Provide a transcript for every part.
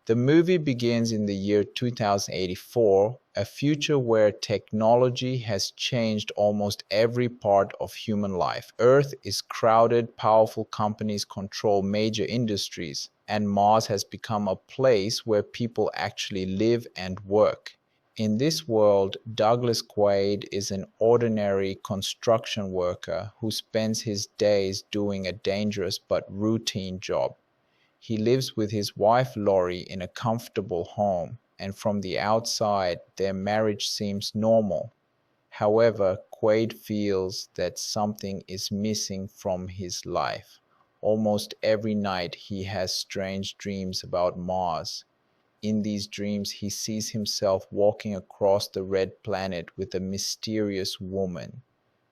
The movie begins in the year 2084, a future where technology has changed almost every part of human life. Earth is crowded, powerful companies control major industries, and Mars has become a place where people actually live and work. In this world, Douglas Quaid is an ordinary construction worker who spends his days doing a dangerous but routine job. He lives with his wife Lori in a comfortable home, and from the outside, their marriage seems normal. However, Quaid feels that something is missing from his life. Almost every night, he has strange dreams about Mars. In these dreams, he sees himself walking across the red planet with a mysterious woman.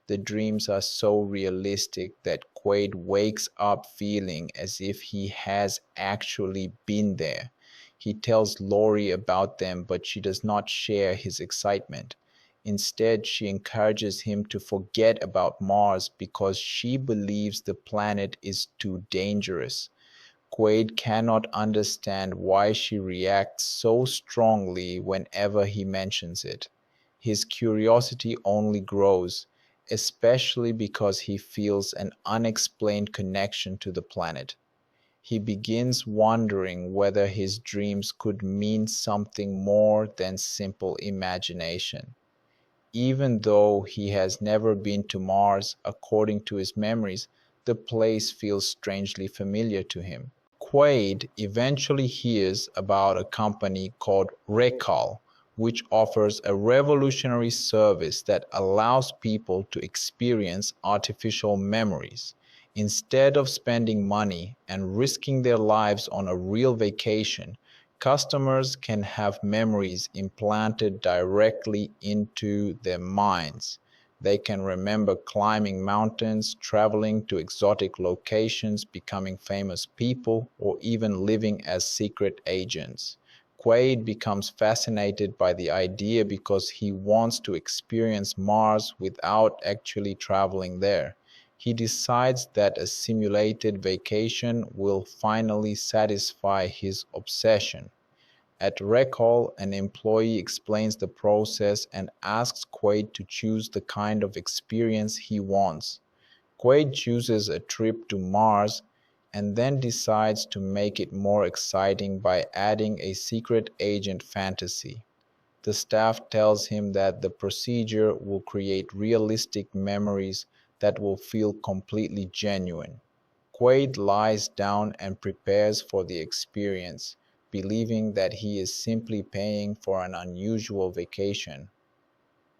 The dreams are so realistic that Quaid wakes up feeling as if he has actually been there. He tells Lori about them, but she does not share his excitement. Instead, she encourages him to forget about Mars because she believes the planet is too dangerous. Quaid cannot understand why she reacts so strongly whenever he mentions it. His curiosity only grows, especially because he feels an unexplained connection to the planet. He begins wondering whether his dreams could mean something more than simple imagination. Even though he has never been to Mars, according to his memories, the place feels strangely familiar to him. Quaid eventually hears about a company called Recall, which offers a revolutionary service that allows people to experience artificial memories. Instead of spending money and risking their lives on a real vacation, customers can have memories implanted directly into their minds. They can remember climbing mountains, traveling to exotic locations, becoming famous people, or even living as secret agents. Quaid becomes fascinated by the idea because he wants to experience Mars without actually traveling there. He decides that a simulated vacation will finally satisfy his obsession. At Rec Hall, an employee explains the process and asks Quaid to choose the kind of experience he wants. Quaid chooses a trip to Mars and then decides to make it more exciting by adding a secret agent fantasy. The staff tells him that the procedure will create realistic memories that will feel completely genuine. Quaid lies down and prepares for the experience, believing that he is simply paying for an unusual vacation.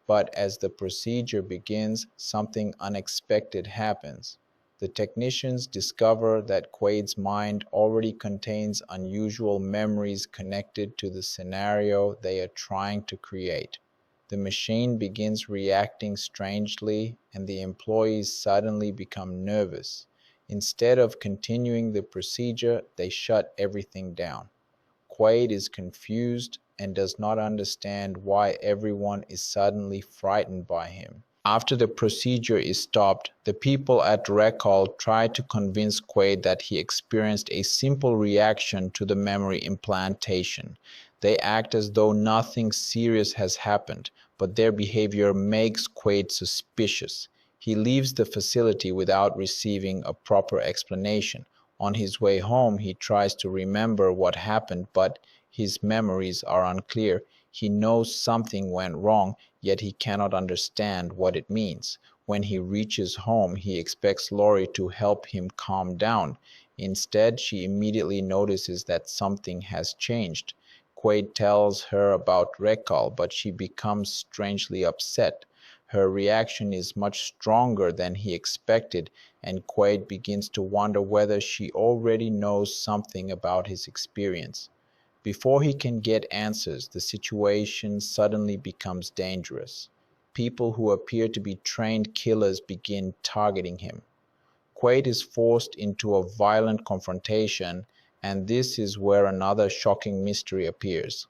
But as the procedure begins, something unexpected happens. The technicians discover that Quaid's mind already contains unusual memories connected to the scenario they are trying to create. The machine begins reacting strangely, and the employees suddenly become nervous. Instead of continuing the procedure, they shut everything down. Quaid is confused and does not understand why everyone is suddenly frightened by him. After the procedure is stopped, the people at Rec Hall try to convince Quaid that he experienced a simple reaction to the memory implantation. They act as though nothing serious has happened, but their behavior makes Quaid suspicious. He leaves the facility without receiving a proper explanation. On his way home, he tries to remember what happened, but his memories are unclear. He knows something went wrong, yet he cannot understand what it means. When he reaches home, he expects Lori to help him calm down. Instead, she immediately notices that something has changed. Quaid tells her about Recall, but she becomes strangely upset. Her reaction is much stronger than he expected, and Quaid begins to wonder whether she already knows something about his experience. Before he can get answers, the situation suddenly becomes dangerous. People who appear to be trained killers begin targeting him. Quaid is forced into a violent confrontation, and this is where another shocking mystery appears.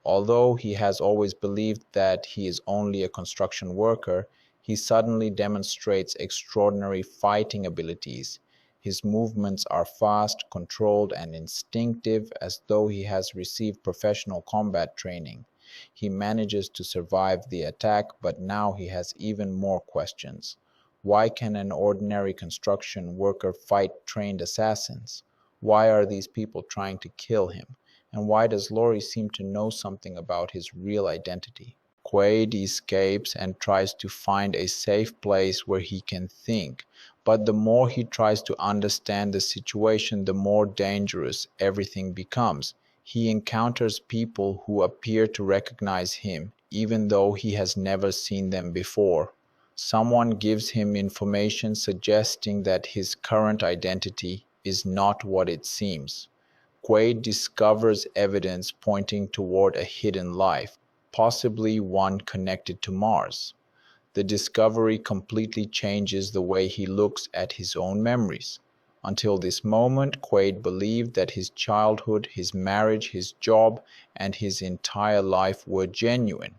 Although he has always believed that he is only a construction worker, he suddenly demonstrates extraordinary fighting abilities. His movements are fast, controlled, and instinctive, as though he has received professional combat training. He manages to survive the attack, but now he has even more questions. Why can an ordinary construction worker fight trained assassins? Why are these people trying to kill him? And why does Laurie seem to know something about his real identity? Quaid escapes and tries to find a safe place where he can think, but the more he tries to understand the situation, the more dangerous everything becomes. He encounters people who appear to recognize him, even though he has never seen them before. Someone gives him information suggesting that his current identity is not what it seems. Quaid discovers evidence pointing toward a hidden life, possibly one connected to Mars. The discovery completely changes the way he looks at his own memories. Until this moment, Quaid believed that his childhood, his marriage, his job, and his entire life were genuine.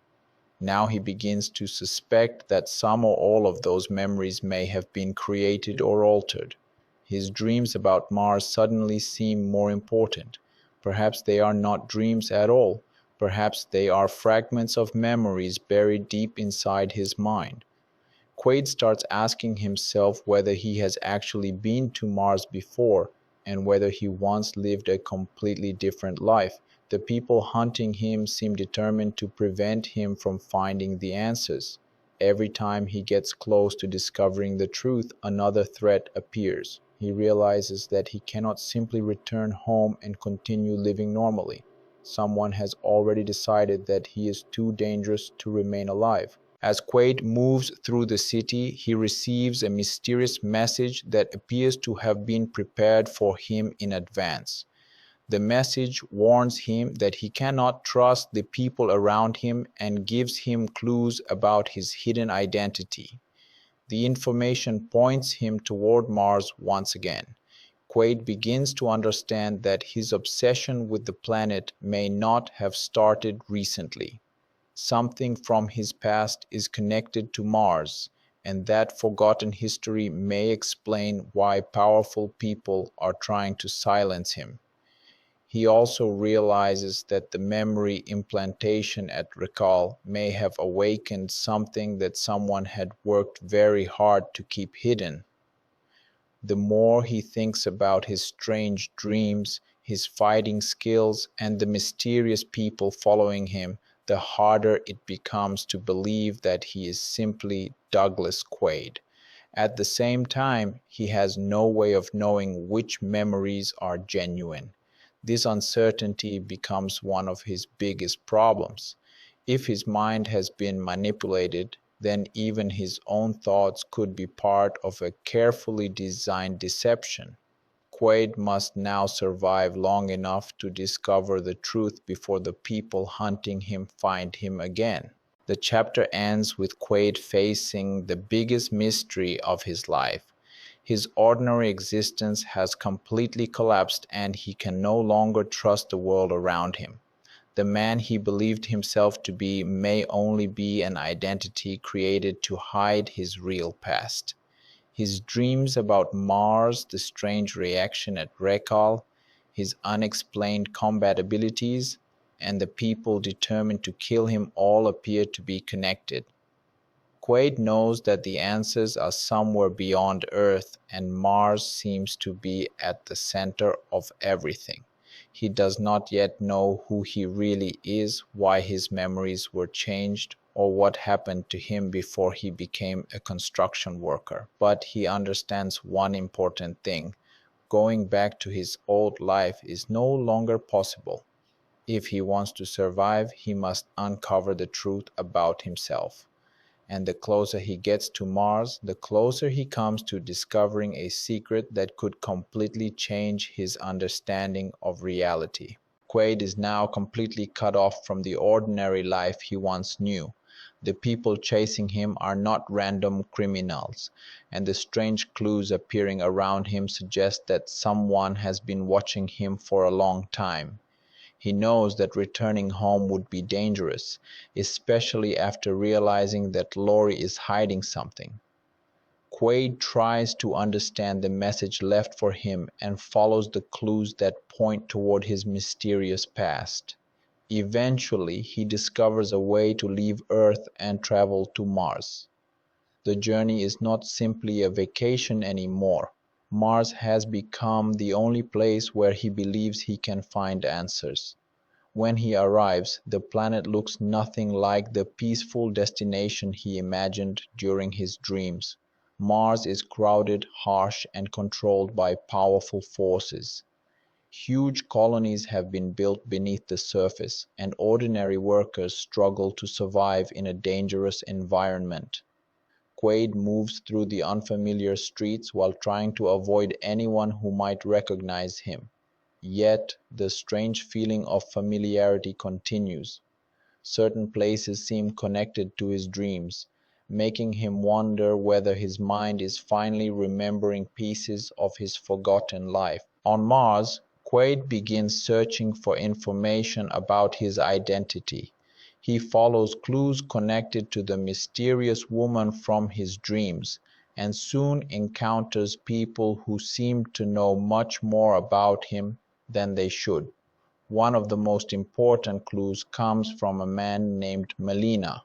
Now he begins to suspect that some or all of those memories may have been created or altered. His dreams about Mars suddenly seem more important. Perhaps they are not dreams at all. Perhaps they are fragments of memories buried deep inside his mind. Quaid starts asking himself whether he has actually been to Mars before and whether he once lived a completely different life. The people hunting him seem determined to prevent him from finding the answers. Every time he gets close to discovering the truth, another threat appears. He realizes that he cannot simply return home and continue living normally. Someone has already decided that he is too dangerous to remain alive. As Quaid moves through the city, he receives a mysterious message that appears to have been prepared for him in advance. The message warns him that he cannot trust the people around him and gives him clues about his hidden identity. The information points him toward Mars once again. Quaid begins to understand that his obsession with the planet may not have started recently. Something from his past is connected to Mars, and that forgotten history may explain why powerful people are trying to silence him. He also realizes that the memory implantation at Recall may have awakened something that someone had worked very hard to keep hidden. The more he thinks about his strange dreams, his fighting skills, and the mysterious people following him, the harder it becomes to believe that he is simply Douglas Quaid. At the same time, he has no way of knowing which memories are genuine. This uncertainty becomes one of his biggest problems. If his mind has been manipulated, then even his own thoughts could be part of a carefully designed deception. Quaid must now survive long enough to discover the truth before the people hunting him find him again. The chapter ends with Quaid facing the biggest mystery of his life. His ordinary existence has completely collapsed and he can no longer trust the world around him. The man he believed himself to be may only be an identity created to hide his real past. His dreams about Mars, the strange reaction at Rekal, his unexplained combat abilities, and the people determined to kill him all appear to be connected. Quaid knows that the answers are somewhere beyond Earth, and Mars seems to be at the center of everything. He does not yet know who he really is, why his memories were changed, or what happened to him before he became a construction worker. But he understands one important thing. Going back to his old life is no longer possible. If he wants to survive, he must uncover the truth about himself. And the closer he gets to Mars, the closer he comes to discovering a secret that could completely change his understanding of reality. Quaid is now completely cut off from the ordinary life he once knew. The people chasing him are not random criminals, and the strange clues appearing around him suggest that someone has been watching him for a long time. He knows that returning home would be dangerous, especially after realizing that Laurie is hiding something. Quaid tries to understand the message left for him and follows the clues that point toward his mysterious past. Eventually, he discovers a way to leave Earth and travel to Mars. The journey is not simply a vacation anymore. Mars has become the only place where he believes he can find answers. When he arrives, the planet looks nothing like the peaceful destination he imagined during his dreams. Mars is crowded, harsh, and controlled by powerful forces. Huge colonies have been built beneath the surface, and ordinary workers struggle to survive in a dangerous environment. Quaid moves through the unfamiliar streets while trying to avoid anyone who might recognize him. Yet the strange feeling of familiarity continues. Certain places seem connected to his dreams, making him wonder whether his mind is finally remembering pieces of his forgotten life. On Mars, Quaid begins searching for information about his identity. He follows clues connected to the mysterious woman from his dreams, and soon encounters people who seem to know much more about him than they should. One of the most important clues comes from a man named Melina,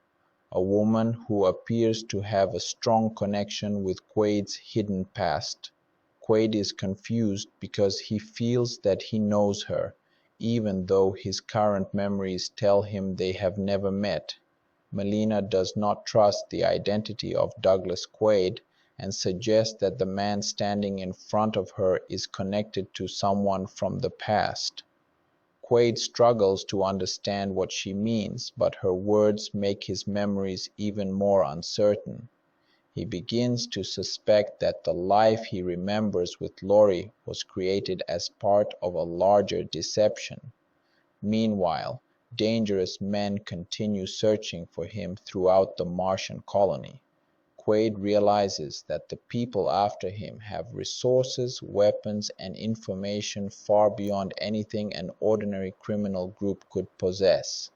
a woman who appears to have a strong connection with Quaid's hidden past. Quaid is confused because he feels that he knows her, even though his current memories tell him they have never met. Melina does not trust the identity of Douglas Quaid and suggests that the man standing in front of her is connected to someone from the past. Quaid struggles to understand what she means, but her words make his memories even more uncertain. He begins to suspect that the life he remembers with Lori was created as part of a larger deception. Meanwhile, dangerous men continue searching for him throughout the Martian colony. Quaid realizes that the people after him have resources, weapons, and information far beyond anything an ordinary criminal group could possess.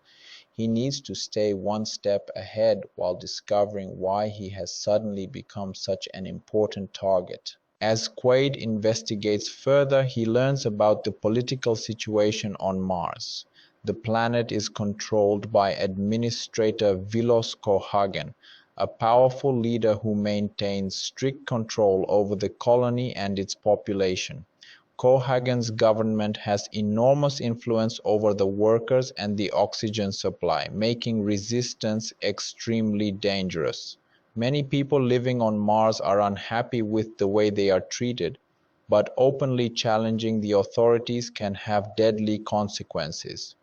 He needs to stay one step ahead while discovering why he has suddenly become such an important target. As Quaid investigates further, he learns about the political situation on Mars. The planet is controlled by Administrator Vilos Cohagen, a powerful leader who maintains strict control over the colony and its population. Cohagen's government has enormous influence over the workers and the oxygen supply, making resistance extremely dangerous. Many people living on Mars are unhappy with the way they are treated, but openly challenging the authorities can have deadly consequences.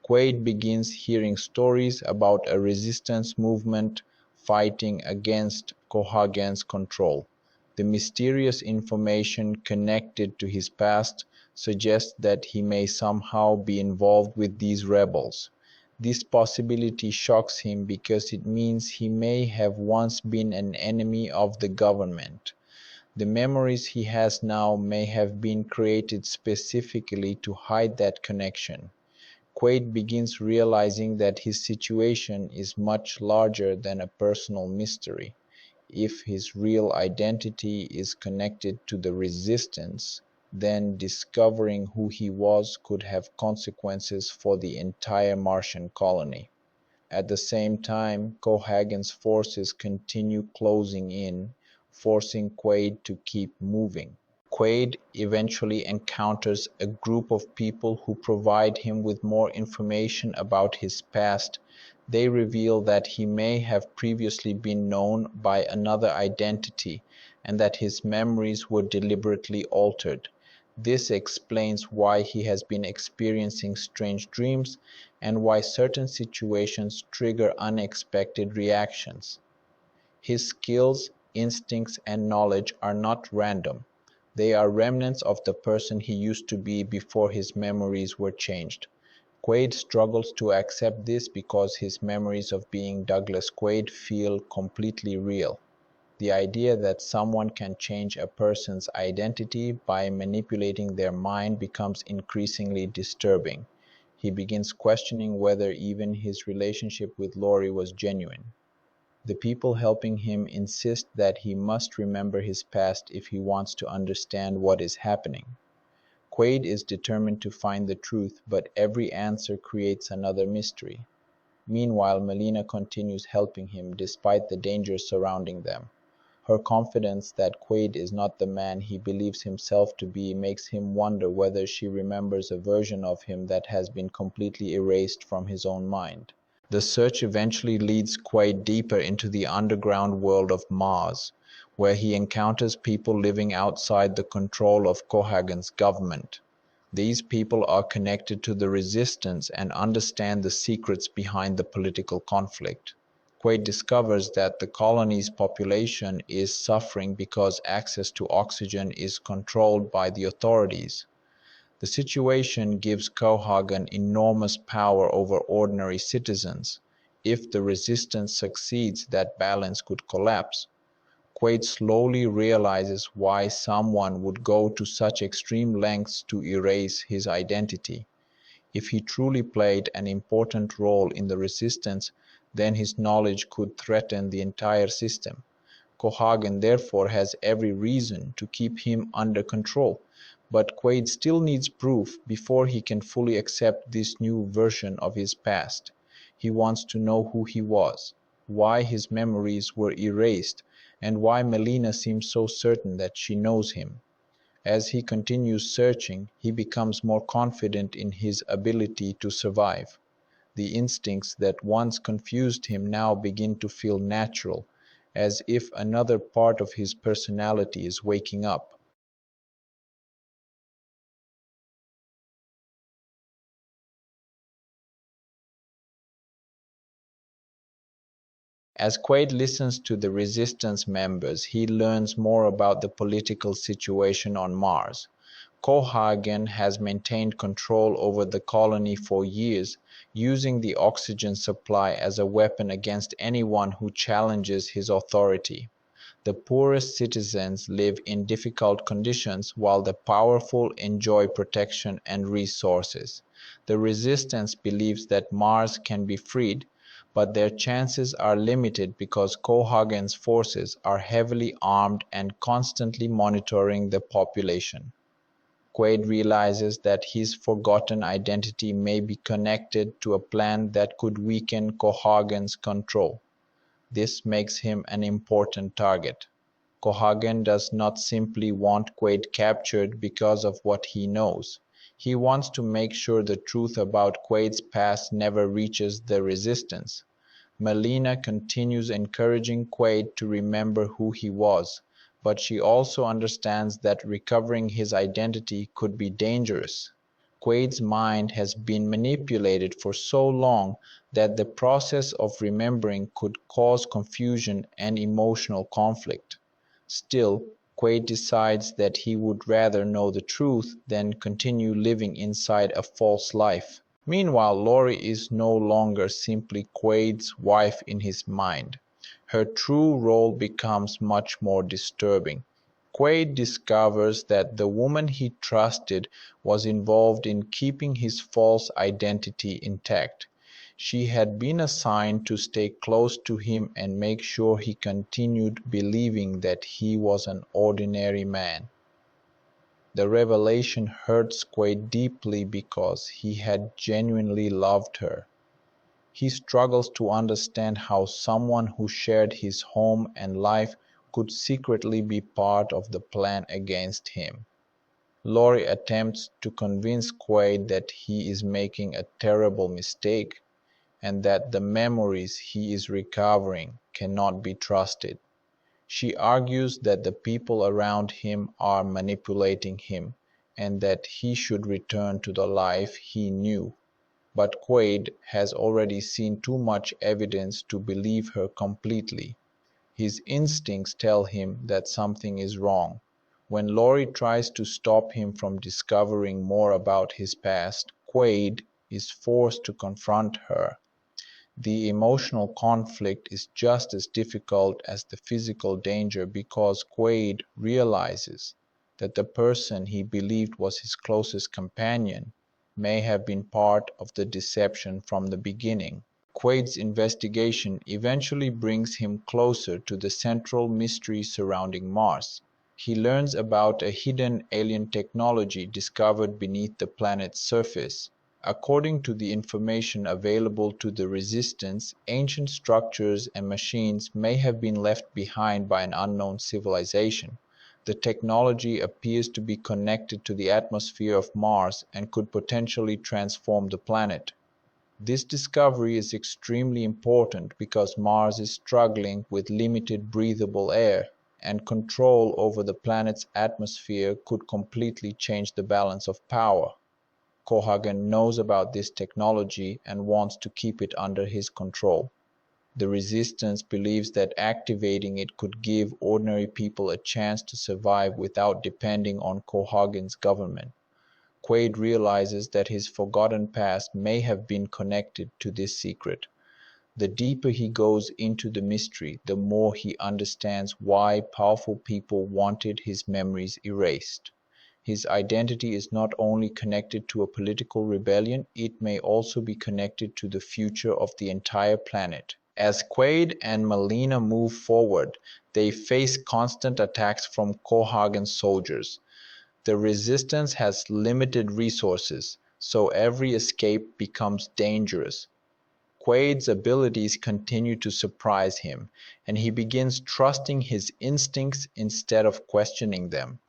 Quaid begins hearing stories about a resistance movement fighting against Cohagen's control. The mysterious information connected to his past suggests that he may somehow be involved with these rebels. This possibility shocks him because it means he may have once been an enemy of the government. The memories he has now may have been created specifically to hide that connection. Quaid begins realizing that his situation is much larger than a personal mystery. If his real identity is connected to the resistance, then discovering who he was could have consequences for the entire Martian colony. At the same time, Cohagen's forces continue closing in, forcing Quaid to keep moving. Quaid eventually encounters a group of people who provide him with more information about his past. They reveal that he may have previously been known by another identity and that his memories were deliberately altered. This explains why he has been experiencing strange dreams and why certain situations trigger unexpected reactions. His skills, instincts, and knowledge are not random. They are remnants of the person he used to be before his memories were changed. Quaid struggles to accept this because his memories of being Douglas Quaid feel completely real. The idea that someone can change a person's identity by manipulating their mind becomes increasingly disturbing. He begins questioning whether even his relationship with Lori was genuine. The people helping him insist that he must remember his past if he wants to understand what is happening. Quaid is determined to find the truth, but every answer creates another mystery. Meanwhile, Melina continues helping him despite the dangers surrounding them. Her confidence that Quaid is not the man he believes himself to be makes him wonder whether she remembers a version of him that has been completely erased from his own mind. The search eventually leads Quaid deeper into the underground world of Mars, where he encounters people living outside the control of Cohagen's government. These people are connected to the resistance and understand the secrets behind the political conflict. Quaid discovers that the colony's population is suffering because access to oxygen is controlled by the authorities. The situation gives Cohagen enormous power over ordinary citizens. If the resistance succeeds, that balance could collapse. Quaid slowly realizes why someone would go to such extreme lengths to erase his identity. If he truly played an important role in the resistance, then his knowledge could threaten the entire system. Cohagen therefore has every reason to keep him under control, but Quaid still needs proof before he can fully accept this new version of his past. He wants to know who he was, why his memories were erased, and why Melina seems so certain that she knows him. As he continues searching, he becomes more confident in his ability to survive. The instincts that once confused him now begin to feel natural, as if another part of his personality is waking up. As Quaid listens to the resistance members, he learns more about the political situation on Mars. Cohagen has maintained control over the colony for years, using the oxygen supply as a weapon against anyone who challenges his authority. The poorest citizens live in difficult conditions while the powerful enjoy protection and resources. The resistance believes that Mars can be freed, but their chances are limited because Cohagen's forces are heavily armed and constantly monitoring the population. Quaid realizes that his forgotten identity may be connected to a plan that could weaken Cohagen's control. This makes him an important target. Cohagen does not simply want Quaid captured because of what he knows. He wants to make sure the truth about Quaid's past never reaches the resistance. Melina continues encouraging Quaid to remember who he was, but she also understands that recovering his identity could be dangerous. Quaid's mind has been manipulated for so long that the process of remembering could cause confusion and emotional conflict. Still, Quaid decides that he would rather know the truth than continue living inside a false life. Meanwhile, Lori is no longer simply Quaid's wife in his mind. Her true role becomes much more disturbing. Quaid discovers that the woman he trusted was involved in keeping his false identity intact. She had been assigned to stay close to him and make sure he continued believing that he was an ordinary man. The revelation hurts Quaid deeply because he had genuinely loved her. He struggles to understand how someone who shared his home and life could secretly be part of the plan against him. Lori attempts to convince Quaid that he is making a terrible mistake and that the memories he is recovering cannot be trusted. She argues that the people around him are manipulating him and that he should return to the life he knew. But Quaid has already seen too much evidence to believe her completely. His instincts tell him that something is wrong. When Lori tries to stop him from discovering more about his past, Quaid is forced to confront her. The emotional conflict is just as difficult as the physical danger because Quaid realizes that the person he believed was his closest companion may have been part of the deception from the beginning. Quaid's investigation eventually brings him closer to the central mystery surrounding Mars. He learns about a hidden alien technology discovered beneath the planet's surface. According to the information available to the Resistance, ancient structures and machines may have been left behind by an unknown civilization. The technology appears to be connected to the atmosphere of Mars and could potentially transform the planet. This discovery is extremely important because Mars is struggling with limited breathable air, and control over the planet's atmosphere could completely change the balance of power. Cohagen knows about this technology and wants to keep it under his control. The Resistance believes that activating it could give ordinary people a chance to survive without depending on Cohagen's government. Quaid realizes that his forgotten past may have been connected to this secret. The deeper he goes into the mystery, the more he understands why powerful people wanted his memories erased. His identity is not only connected to a political rebellion, it may also be connected to the future of the entire planet. As Quaid and Melina move forward, they face constant attacks from Cohagen's soldiers. The Resistance has limited resources, so every escape becomes dangerous. Quaid's abilities continue to surprise him, and he begins trusting his instincts instead of questioning them.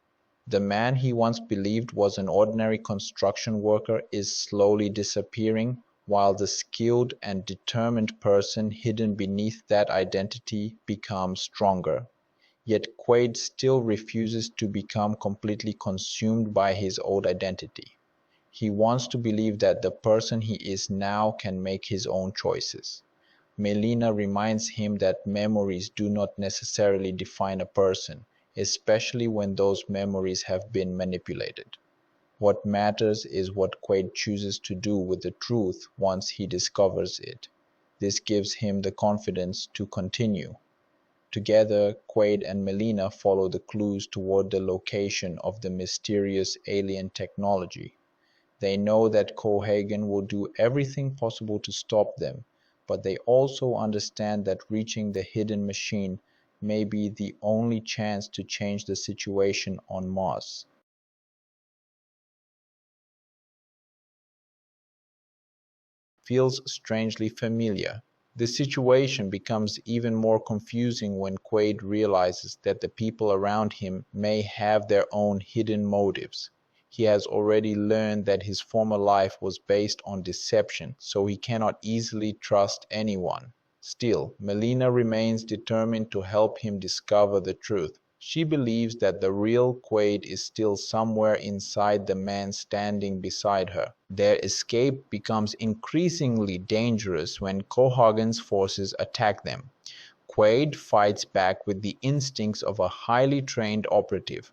The man he once believed was an ordinary construction worker is slowly disappearing, while the skilled and determined person hidden beneath that identity becomes stronger. Yet Quaid still refuses to become completely consumed by his old identity. He wants to believe that the person he is now can make his own choices. Melina reminds him that memories do not necessarily define a person, especially when those memories have been manipulated. What matters is what Quaid chooses to do with the truth once he discovers it. This gives him the confidence to continue. Together, Quaid and Melina follow the clues toward the location of the mysterious alien technology. They know that Cohagen will do everything possible to stop them, but they also understand that reaching the hidden machine may be the only chance to change the situation on Mars. Feels strangely familiar. The situation becomes even more confusing when Quaid realizes that the people around him may have their own hidden motives. He has already learned that his former life was based on deception, so he cannot easily trust anyone. Still, Melina remains determined to help him discover the truth. She believes that the real Quaid is still somewhere inside the man standing beside her. Their escape becomes increasingly dangerous when Cohagen's forces attack them. Quaid fights back with the instincts of a highly trained operative,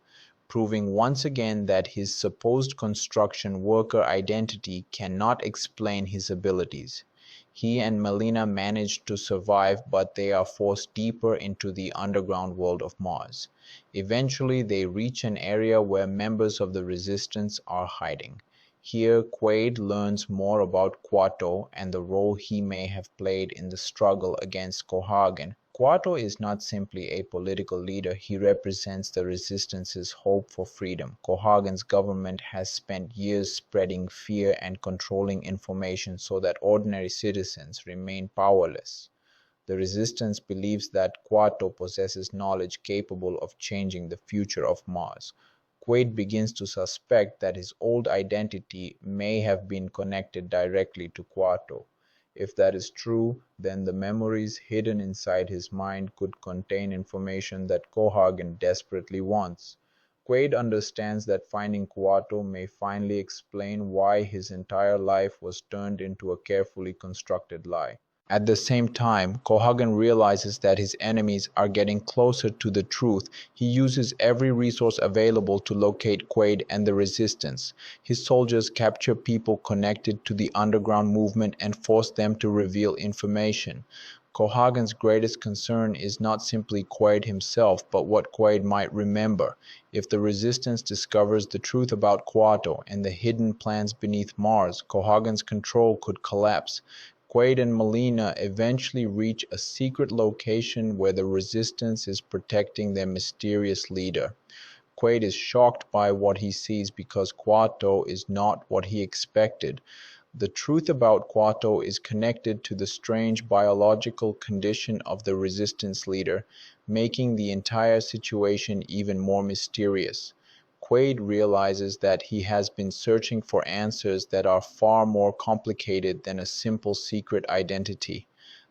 proving once again that his supposed construction worker identity cannot explain his abilities. He and Melina manage to survive, but they are forced deeper into the underground world of Mars. Eventually, they reach an area where members of the Resistance are hiding. Here, Quaid learns more about Kuato and the role he may have played in the struggle against Cohagen. Kuato is not simply a political leader, he represents the Resistance's hope for freedom. Cohagen's government has spent years spreading fear and controlling information so that ordinary citizens remain powerless. The Resistance believes that Kuato possesses knowledge capable of changing the future of Mars. Quaid begins to suspect that his old identity may have been connected directly to Kuato. If that is true, then the memories hidden inside his mind could contain information that Cohagen desperately wants. Quaid understands that finding Kuato may finally explain why his entire life was turned into a carefully constructed lie. At the same time, Cohagen realizes that his enemies are getting closer to the truth. He uses every resource available to locate Quaid and the Resistance. His soldiers capture people connected to the underground movement and force them to reveal information. Cohagen's greatest concern is not simply Quaid himself, but what Quaid might remember. If the Resistance discovers the truth about Kuato and the hidden plans beneath Mars, Cohagen's control could collapse. Quaid and Melina eventually reach a secret location where the resistance is protecting their mysterious leader. Quaid is shocked by what he sees because Kuato is not what he expected. The truth about Kuato is connected to the strange biological condition of the resistance leader, making the entire situation even more mysterious. Quaid realizes that he has been searching for answers that are far more complicated than a simple secret identity.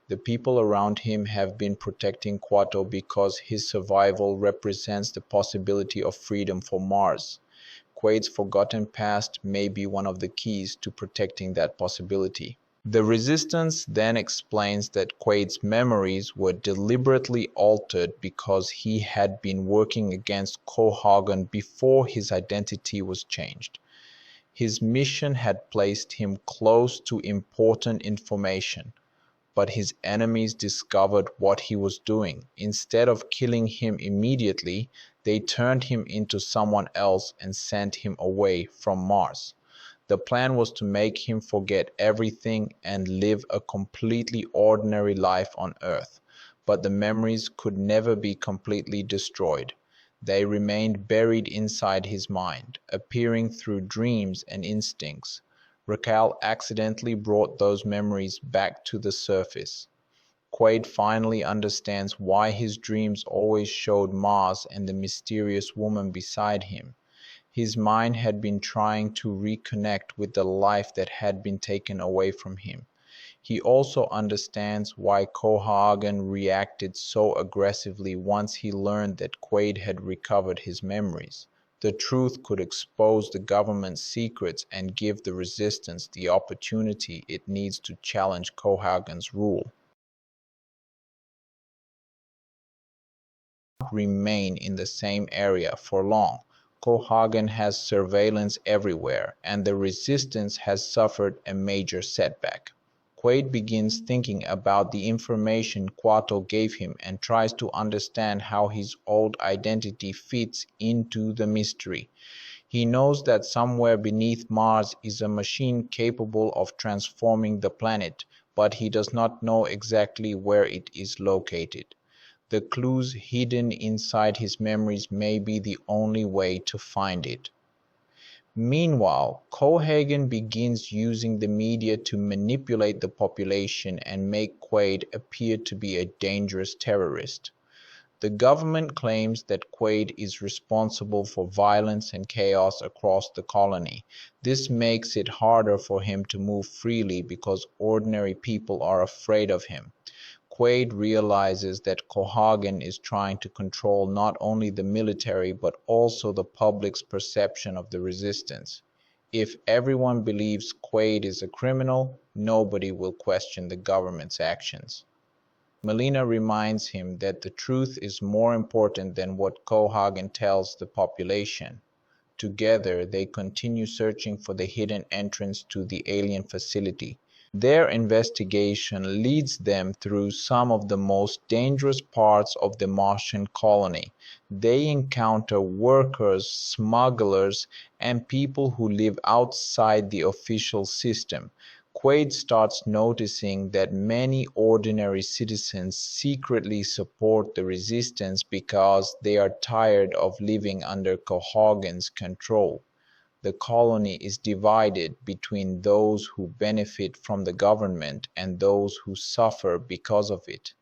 The people around him have been protecting Kuato because his survival represents the possibility of freedom for Mars. Quaid's forgotten past may be one of the keys to protecting that possibility. The Resistance then explains that Quaid's memories were deliberately altered because he had been working against Cohagen before his identity was changed. His mission had placed him close to important information, but his enemies discovered what he was doing. Instead of killing him immediately, they turned him into someone else and sent him away from Mars. The plan was to make him forget everything and live a completely ordinary life on Earth, but the memories could never be completely destroyed. They remained buried inside his mind, appearing through dreams and instincts. Raquel accidentally brought those memories back to the surface. Quaid finally understands why his dreams always showed Mars and the mysterious woman beside him. His mind had been trying to reconnect with the life that had been taken away from him. He also understands why Cohagen reacted so aggressively once he learned that Quaid had recovered his memories. The truth could expose the government's secrets and give the resistance the opportunity it needs to challenge Cohagen's rule. Remain in the same area for long. Cohagen has surveillance everywhere, and the resistance has suffered a major setback. Quaid begins thinking about the information Kuato gave him and tries to understand how his old identity fits into the mystery. He knows that somewhere beneath Mars is a machine capable of transforming the planet, but he does not know exactly where it is located. The clues hidden inside his memories may be the only way to find it. Meanwhile, Cohagen begins using the media to manipulate the population and make Quaid appear to be a dangerous terrorist. The government claims that Quaid is responsible for violence and chaos across the colony. This makes it harder for him to move freely because ordinary people are afraid of him. Quaid realizes that Cohagen is trying to control not only the military but also the public's perception of the resistance. If everyone believes Quaid is a criminal, nobody will question the government's actions. Melina reminds him that the truth is more important than what Cohagen tells the population. Together, they continue searching for the hidden entrance to the alien facility. Their investigation leads them through some of the most dangerous parts of the Martian colony. They encounter workers, smugglers, and people who live outside the official system. Quaid starts noticing that many ordinary citizens secretly support the resistance because they are tired of living under Cohagen's control. The colony is divided between those who benefit from the government and those who suffer because of it.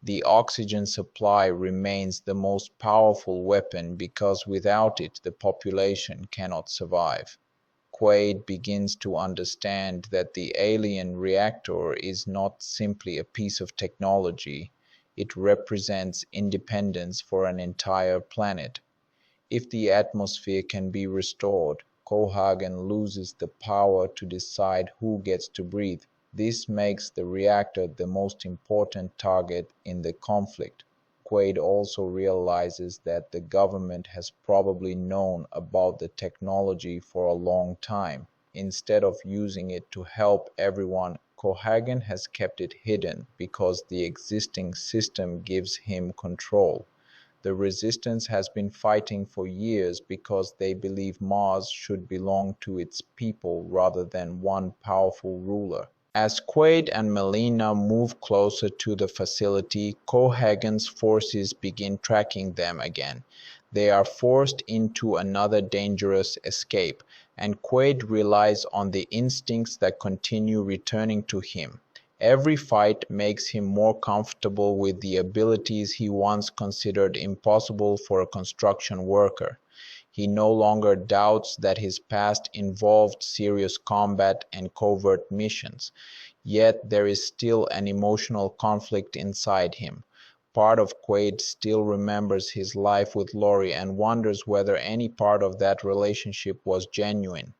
The oxygen supply remains the most powerful weapon because without it the population cannot survive. Quaid begins to understand that the alien reactor is not simply a piece of technology, it represents independence for an entire planet. If the atmosphere can be restored, Cohagen loses the power to decide who gets to breathe. This makes the reactor the most important target in the conflict. Quaid also realizes that the government has probably known about the technology for a long time. Instead of using it to help everyone, Cohagen has kept it hidden because the existing system gives him control. The resistance has been fighting for years because they believe Mars should belong to its people rather than one powerful ruler. As Quaid and Melina move closer to the facility, Cohagen's forces begin tracking them again. They are forced into another dangerous escape, and Quaid relies on the instincts that continue returning to him. Every fight makes him more comfortable with the abilities he once considered impossible for a construction worker. He no longer doubts that his past involved serious combat and covert missions, yet there is still an emotional conflict inside him. Part of Quaid still remembers his life with Lori and wonders whether any part of that relationship was genuine.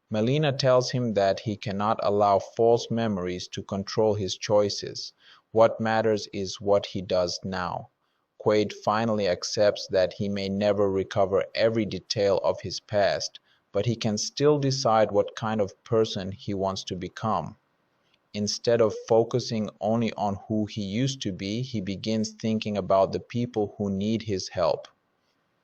Melina tells him that he cannot allow false memories to control his choices. What matters is what he does now. Quaid finally accepts that he may never recover every detail of his past, but he can still decide what kind of person he wants to become. Instead of focusing only on who he used to be, he begins thinking about the people who need his help.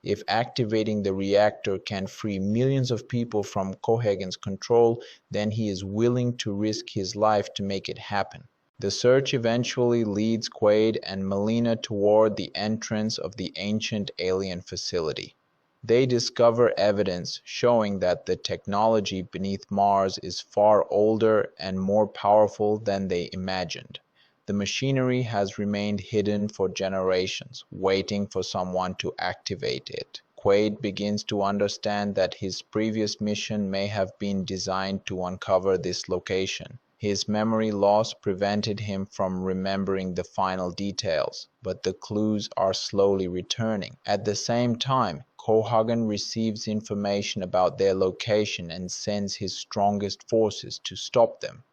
If activating the reactor can free millions of people from Cohagen's control, then he is willing to risk his life to make it happen. The search eventually leads Quaid and Melina toward the entrance of the ancient alien facility. They discover evidence showing that the technology beneath Mars is far older and more powerful than they imagined. The machinery has remained hidden for generations, waiting for someone to activate it. Quaid begins to understand that his previous mission may have been designed to uncover this location. His memory loss prevented him from remembering the final details, but the clues are slowly returning. At the same time, Cohagen receives information about their location and sends his strongest forces to stop them.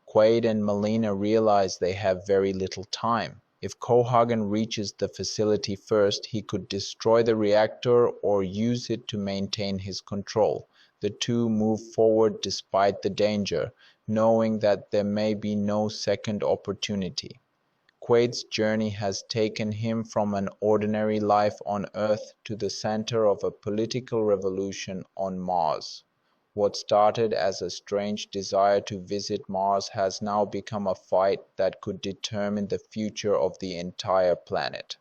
Quaid and Melina realize they have very little time. If Cohagen reaches the facility first, he could destroy the reactor or use it to maintain his control. The two move forward despite the danger, knowing that there may be no second opportunity. Quaid's journey has taken him from an ordinary life on Earth to the center of a political revolution on Mars. What started as a strange desire to visit Mars has now become a fight that could determine the future of the entire planet.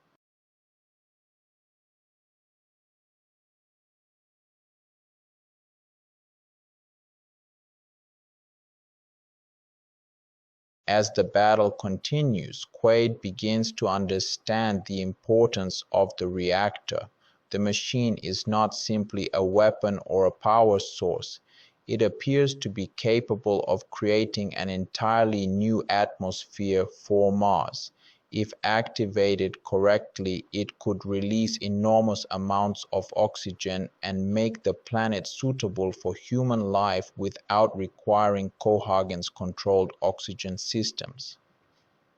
As the battle continues, Quaid begins to understand the importance of the reactor. The machine is not simply a weapon or a power source. It appears to be capable of creating an entirely new atmosphere for Mars. If activated correctly, it could release enormous amounts of oxygen and make the planet suitable for human life without requiring Cohagen's controlled oxygen systems.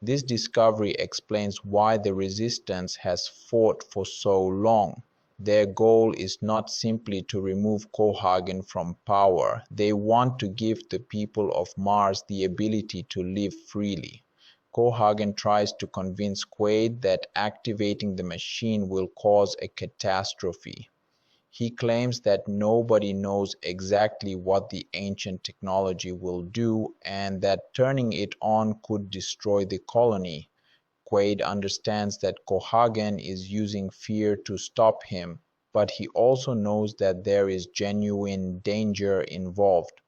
This discovery explains why the Resistance has fought for so long. Their goal is not simply to remove Cohagen from power. They want to give the people of Mars the ability to live freely. Cohagen tries to convince Quaid that activating the machine will cause a catastrophe. He claims that nobody knows exactly what the ancient technology will do and that turning it on could destroy the colony. Quaid understands that Cohagen is using fear to stop him, but he also knows that there is genuine danger involved.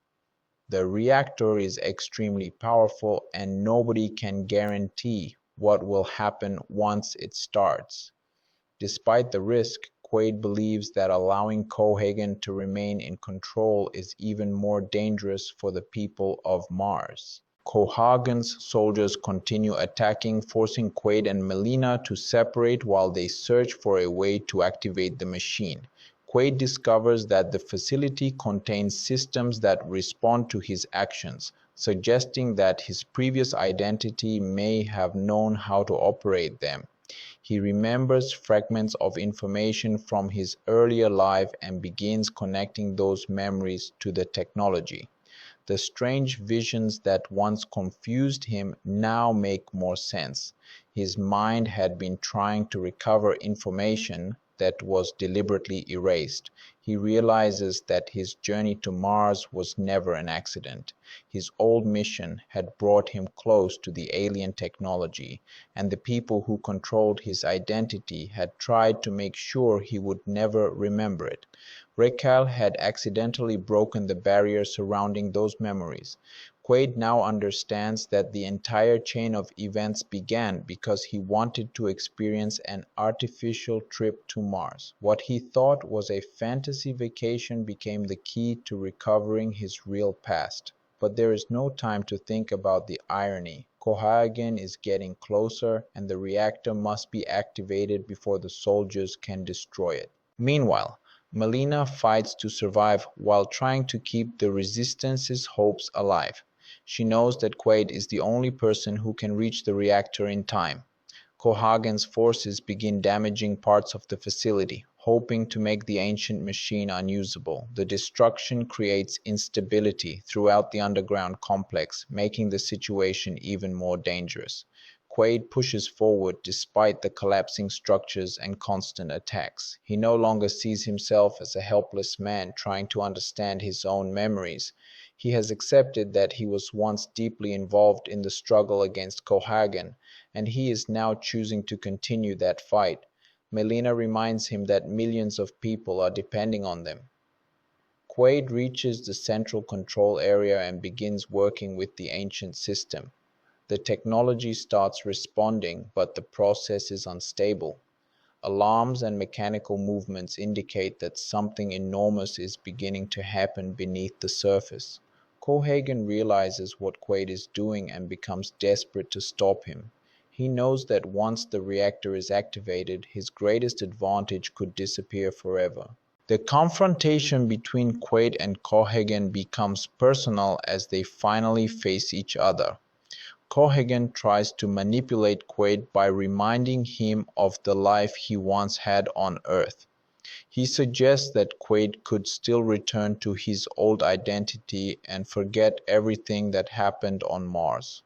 The reactor is extremely powerful and nobody can guarantee what will happen once it starts. Despite the risk, Quaid believes that allowing Cohagen to remain in control is even more dangerous for the people of Mars. Cohagen's soldiers continue attacking, forcing Quaid and Melina to separate while they search for a way to activate the machine. Quaid discovers that the facility contains systems that respond to his actions, suggesting that his previous identity may have known how to operate them. He remembers fragments of information from his earlier life and begins connecting those memories to the technology. The strange visions that once confused him now make more sense. His mind had been trying to recover information that was deliberately erased. He realizes that his journey to Mars was never an accident. His old mission had brought him close to the alien technology, and the people who controlled his identity had tried to make sure he would never remember it. Raquel had accidentally broken the barrier surrounding those memories. Quaid now understands that the entire chain of events began because he wanted to experience an artificial trip to Mars. What he thought was a fantasy vacation became the key to recovering his real past. But there is no time to think about the irony. Cohaagen is getting closer, and the reactor must be activated before the soldiers can destroy it. Meanwhile, Melina fights to survive while trying to keep the Resistance's hopes alive. She knows that Quaid is the only person who can reach the reactor in time. Cohaagen's forces begin damaging parts of the facility, hoping to make the ancient machine unusable. The destruction creates instability throughout the underground complex, making the situation even more dangerous. Quaid pushes forward despite the collapsing structures and constant attacks. He no longer sees himself as a helpless man trying to understand his own memories. He has accepted that he was once deeply involved in the struggle against Cohaagen, and he is now choosing to continue that fight. Melina reminds him that millions of people are depending on them. Quaid reaches the central control area and begins working with the ancient system. The technology starts responding, but the process is unstable. Alarms and mechanical movements indicate that something enormous is beginning to happen beneath the surface. Cohaagen realizes what Quaid is doing and becomes desperate to stop him. He knows that once the reactor is activated, his greatest advantage could disappear forever. The confrontation between Quaid and Cohaagen becomes personal as they finally face each other. Cohaagen tries to manipulate Quaid by reminding him of the life he once had on Earth. He suggests that Quaid could still return to his old identity and forget everything that happened on Mars.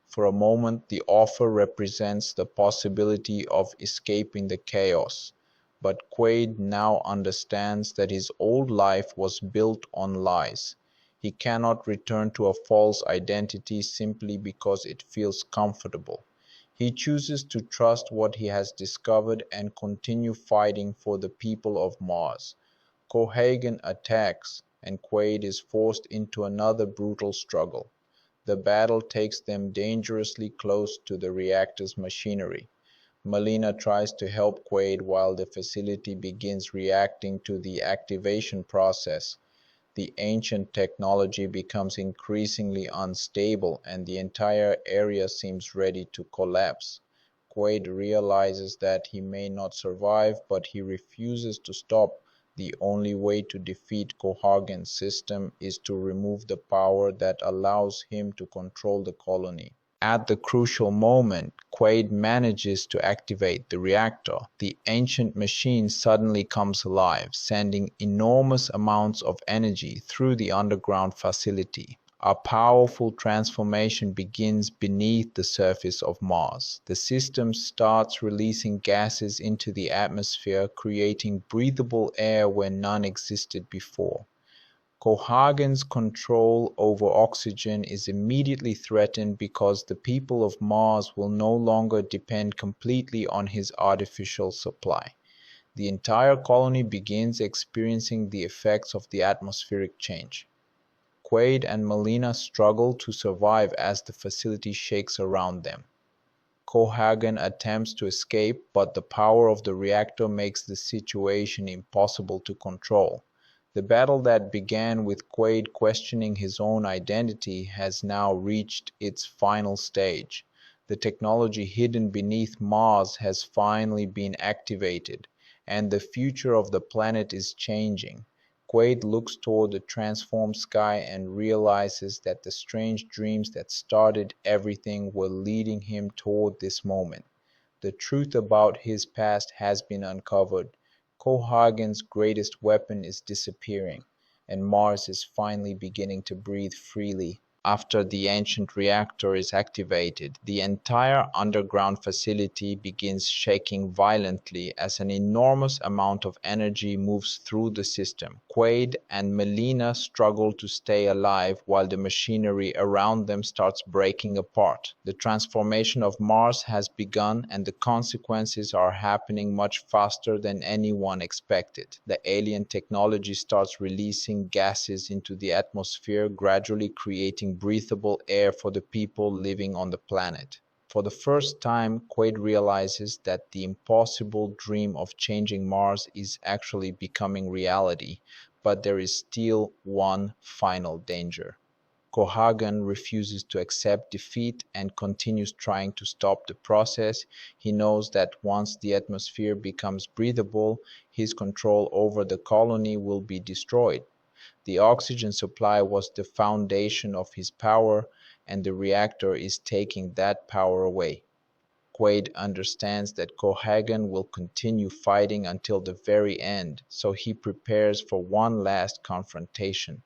For a moment, the offer represents the possibility of escaping the chaos, but Quaid now understands that his old life was built on lies. He cannot return to a false identity simply because it feels comfortable. He chooses to trust what he has discovered and continue fighting for the people of Mars. Cohaagen attacks, and Quaid is forced into another brutal struggle. The battle takes them dangerously close to the reactor's machinery. Melina tries to help Quaid while the facility begins reacting to the activation process. The ancient technology becomes increasingly unstable and the entire area seems ready to collapse. Quaid realizes that he may not survive, but he refuses to stop. The only way to defeat Cohaagen's system is to remove the power that allows him to control the colony. At the crucial moment, Quaid manages to activate the reactor. The ancient machine suddenly comes alive, sending enormous amounts of energy through the underground facility. A powerful transformation begins beneath the surface of Mars. The system starts releasing gases into the atmosphere, creating breathable air where none existed before. Cohaagen's control over oxygen is immediately threatened because the people of Mars will no longer depend completely on his artificial supply. The entire colony begins experiencing the effects of the atmospheric change. Quaid and Melina struggle to survive as the facility shakes around them. Cohaagen attempts to escape, but the power of the reactor makes the situation impossible to control. The battle that began with Quaid questioning his own identity has now reached its final stage. The technology hidden beneath Mars has finally been activated, and the future of the planet is changing. Quaid looks toward the transformed sky and realizes that the strange dreams that started everything were leading him toward this moment. The truth about his past has been uncovered. Cohaagen's greatest weapon is disappearing, and Mars is finally beginning to breathe freely. after the ancient reactor is activated, the entire underground facility begins shaking violently as an enormous amount of energy moves through the system. Quaid and Melina struggle to stay alive while the machinery around them starts breaking apart. The transformation of Mars has begun, and the consequences are happening much faster than anyone expected. The alien technology starts releasing gases into the atmosphere, gradually creating breathable air for the people living on the planet. For the first time, Quaid realizes that the impossible dream of changing Mars is actually becoming reality, but there is still one final danger. Cohagen refuses to accept defeat and continues trying to stop the process. He knows that once the atmosphere becomes breathable, his control over the colony will be destroyed. The oxygen supply was the foundation of his power, and the reactor is taking that power away. Quaid understands that Cohagen will continue fighting until the very end, so he prepares for one last confrontation.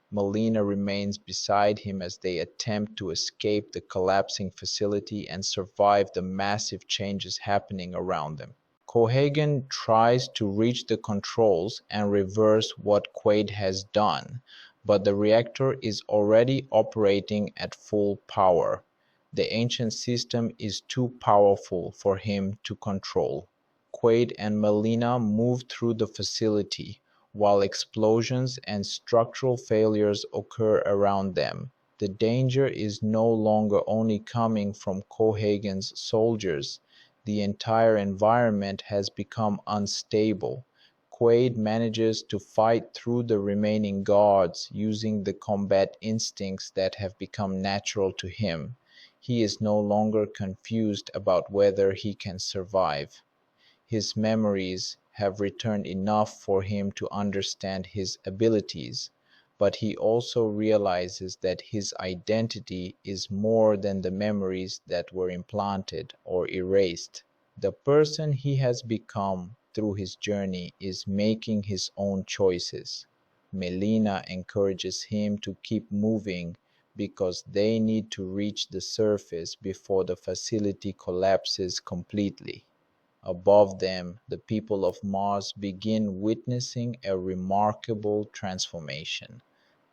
Melina remains beside him as they attempt to escape the collapsing facility and survive the massive changes happening around them. Cohagen tries to reach the controls and reverse what Quaid has done, but the reactor is already operating at full power. The ancient system is too powerful for him to control. Quaid and Melina move through the facility, while explosions and structural failures occur around them. The danger is no longer only coming from Cohagen's soldiers. The entire environment has become unstable. Quaid manages to fight through the remaining guards using the combat instincts that have become natural to him. He is no longer confused about whether he can survive. His memories have returned enough for him to understand his abilities, but he also realizes that his identity is more than the memories that were implanted or erased. The person he has become through his journey is making his own choices. Melina encourages him to keep moving because they need to reach the surface before the facility collapses completely. Above them, the people of Mars begin witnessing a remarkable transformation.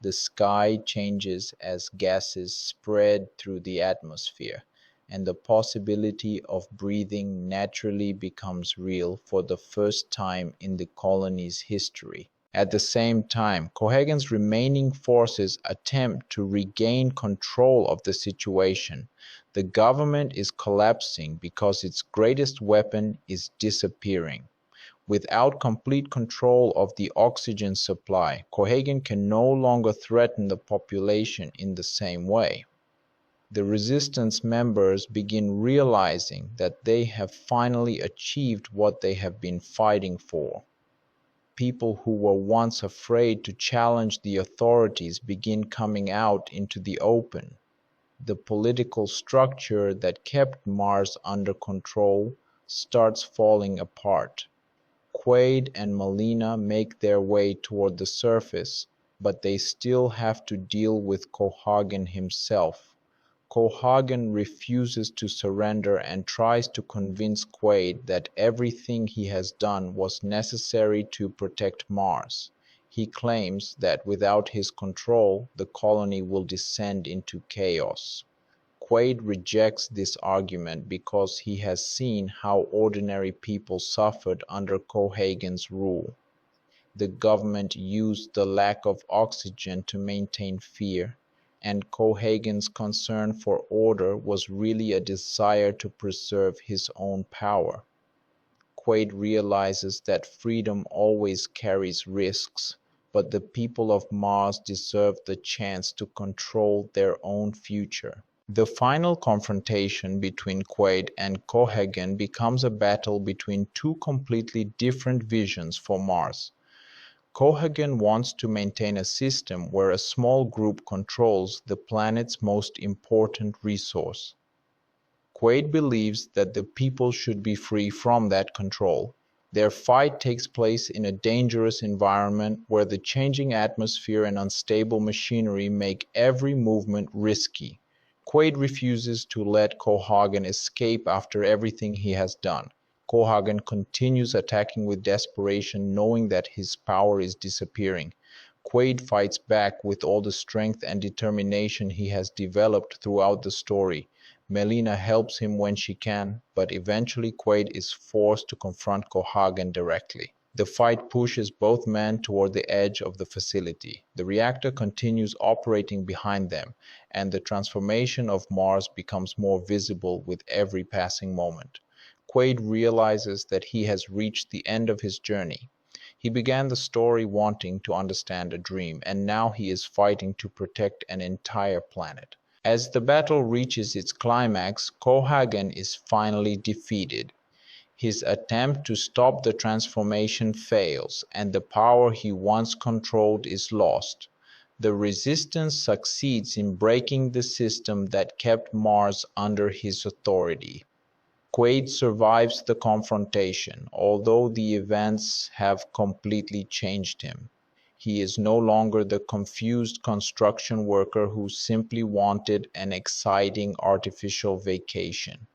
The sky changes as gases spread through the atmosphere, and the possibility of breathing naturally becomes real for the first time in the colony's history. At the same time, Cohagen's remaining forces attempt to regain control of the situation. The government is collapsing because its greatest weapon is disappearing. Without complete control of the oxygen supply, Cohagen can no longer threaten the population in the same way. The resistance members begin realizing that they have finally achieved what they have been fighting for. People who were once afraid to challenge the authorities begin coming out into the open. The political structure that kept Mars under control starts falling apart. Quaid and Melina make their way toward the surface, but they still have to deal with Cohagen himself. Cohagen refuses to surrender and tries to convince Quaid that everything he has done was necessary to protect Mars. He claims that without his control, the colony will descend into chaos. Quaid rejects this argument because he has seen how ordinary people suffered under Cohagen's rule. The government used the lack of oxygen to maintain fear, and Cohagen's concern for order was really a desire to preserve his own power. Quaid realizes that freedom always carries risks, but the people of Mars deserve the chance to control their own future. The final confrontation between Quaid and Cohagen becomes a battle between two completely different visions for Mars. Cohagen wants to maintain a system where a small group controls the planet's most important resource. Quaid believes that the people should be free from that control. Their fight takes place in a dangerous environment where the changing atmosphere and unstable machinery make every movement risky. Quaid refuses to let Cohagen escape after everything he has done. Cohagen continues attacking with desperation, knowing that his power is disappearing. Quaid fights back with all the strength and determination he has developed throughout the story. Melina helps him when she can, but eventually Quaid is forced to confront Cohagen directly. The fight pushes both men toward the edge of the facility. The reactor continues operating behind them, and the transformation of Mars becomes more visible with every passing moment. Quaid realizes that he has reached the end of his journey. He began the story wanting to understand a dream, and now he is fighting to protect an entire planet. As the battle reaches its climax, Cohagen is finally defeated. His attempt to stop the transformation fails, and the power he once controlled is lost. The Resistance succeeds in breaking the system that kept Mars under his authority. Quaid survives the confrontation, although the events have completely changed him. He is no longer the confused construction worker who simply wanted an exciting artificial vacation.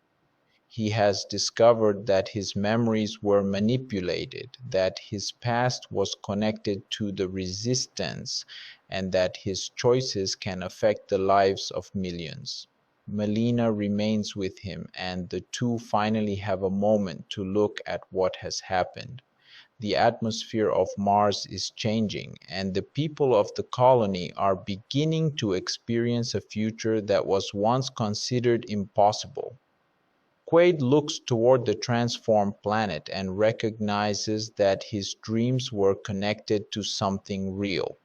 He has discovered that his memories were manipulated, that his past was connected to the Resistance, and that his choices can affect the lives of millions. Melina remains with him, and the two finally have a moment to look at what has happened. The atmosphere of Mars is changing, and the people of the colony are beginning to experience a future that was once considered impossible. Quaid looks toward the transformed planet and recognizes that his dreams were connected to something real.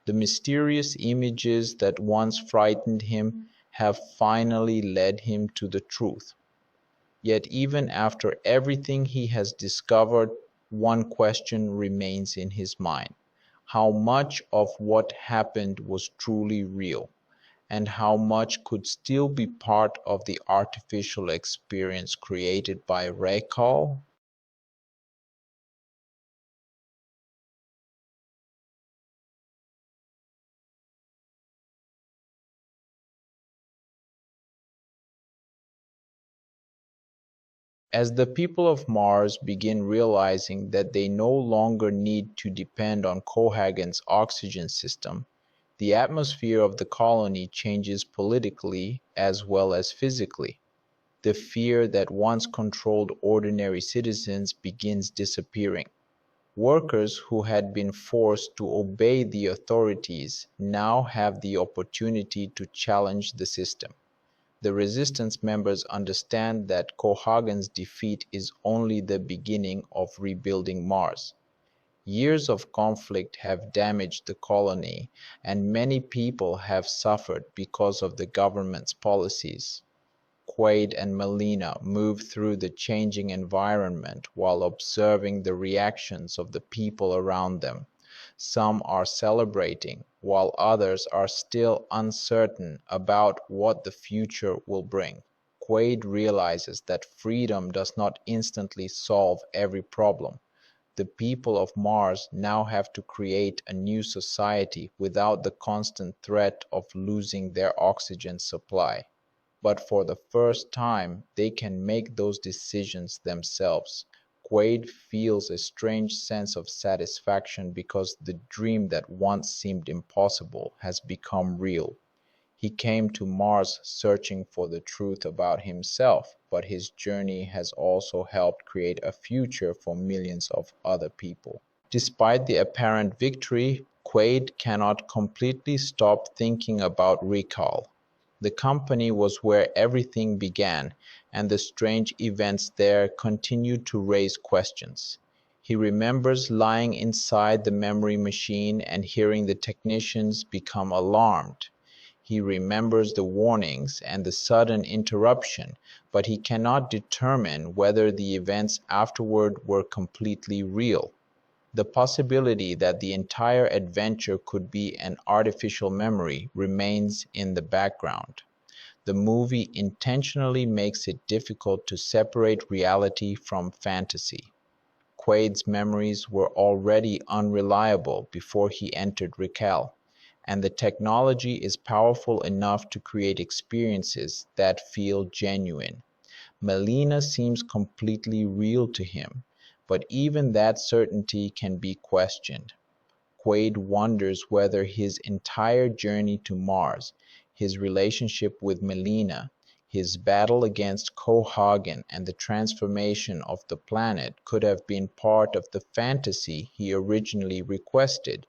The mysterious images that once frightened him have finally led him to the truth. Yet even after everything he has discovered, one question remains in his mind: how much of what happened was truly real, and how much could still be part of the artificial experience created by recall? As the people of Mars begin realizing that they no longer need to depend on Cohagen's oxygen system, the atmosphere of the colony changes politically as well as physically. The fear that once controlled ordinary citizens begins disappearing. Workers who had been forced to obey the authorities now have the opportunity to challenge the system. The Resistance members understand that Cohagen's defeat is only the beginning of rebuilding Mars. Years of conflict have damaged the colony, and many people have suffered because of the government's policies. Quaid and Melina move through the changing environment while observing the reactions of the people around them. Some are celebrating, while others are still uncertain about what the future will bring. Quaid realizes that freedom does not instantly solve every problem. The people of Mars now have to create a new society without the constant threat of losing their oxygen supply. But for the first time, they can make those decisions themselves. Quaid feels a strange sense of satisfaction because the dream that once seemed impossible has become real. He came to Mars searching for the truth about himself, but his journey has also helped create a future for millions of other people. Despite the apparent victory, Quaid cannot completely stop thinking about recall. The company was where everything began, and the strange events there continue to raise questions. He remembers lying inside the memory machine and hearing the technicians become alarmed. He remembers the warnings and the sudden interruption, but he cannot determine whether the events afterward were completely real. The possibility that the entire adventure could be an artificial memory remains in the background. The movie intentionally makes it difficult to separate reality from fantasy. Quaid's memories were already unreliable before he entered Raquel, and the technology is powerful enough to create experiences that feel genuine. Melina seems completely real to him, but even that certainty can be questioned. Quaid wonders whether his entire journey to Mars, his relationship with Melina, his battle against Cohagen, and the transformation of the planet could have been part of the fantasy he originally requested.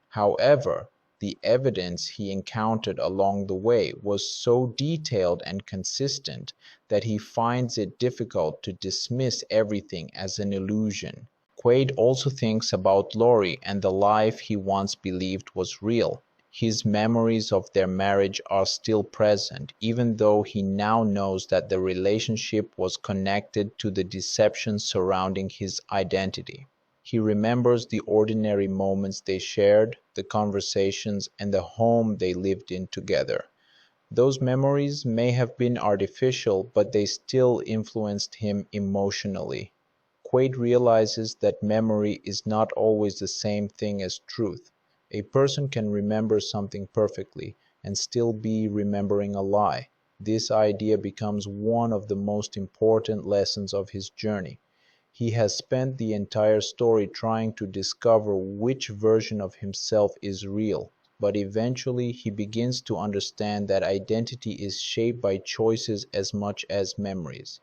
However, the evidence he encountered along the way was so detailed and consistent that he finds it difficult to dismiss everything as an illusion. Quaid also thinks about Lori and the life he once believed was real. His memories of their marriage are still present, even though he now knows that the relationship was connected to the deception surrounding his identity. He remembers the ordinary moments they shared, the conversations, and the home they lived in together. Those memories may have been artificial, but they still influenced him emotionally. Quaid realizes that memory is not always the same thing as truth. A person can remember something perfectly and still be remembering a lie. This idea becomes one of the most important lessons of his journey. He has spent the entire story trying to discover which version of himself is real, but eventually he begins to understand that identity is shaped by choices as much as memories.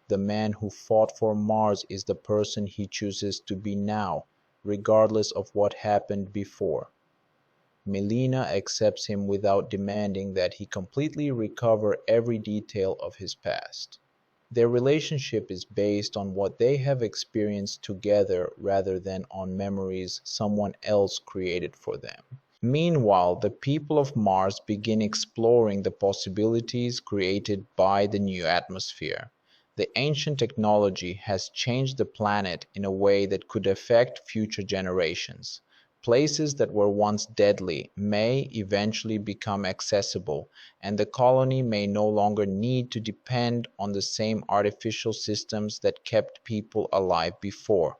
The man who fought for Mars is the person he chooses to be now, regardless of what happened before. Melina accepts him without demanding that he completely recover every detail of his past. Their relationship is based on what they have experienced together rather than on memories someone else created for them. Meanwhile, the people of Mars begin exploring the possibilities created by the new atmosphere. The ancient technology has changed the planet in a way that could affect future generations. Places that were once deadly may eventually become accessible, and the colony may no longer need to depend on the same artificial systems that kept people alive before.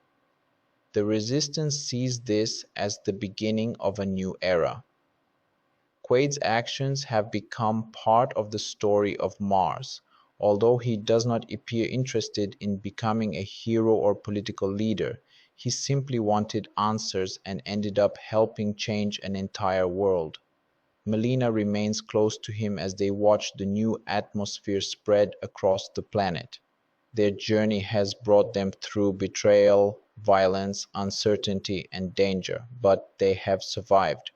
The Resistance sees this as the beginning of a new era. Quaid's actions have become part of the story of Mars, although he does not appear interested in becoming a hero or political leader. He simply wanted answers and ended up helping change an entire world. Melina remains close to him as they watch the new atmosphere spread across the planet. Their journey has brought them through betrayal, violence, uncertainty, and danger, but they have survived.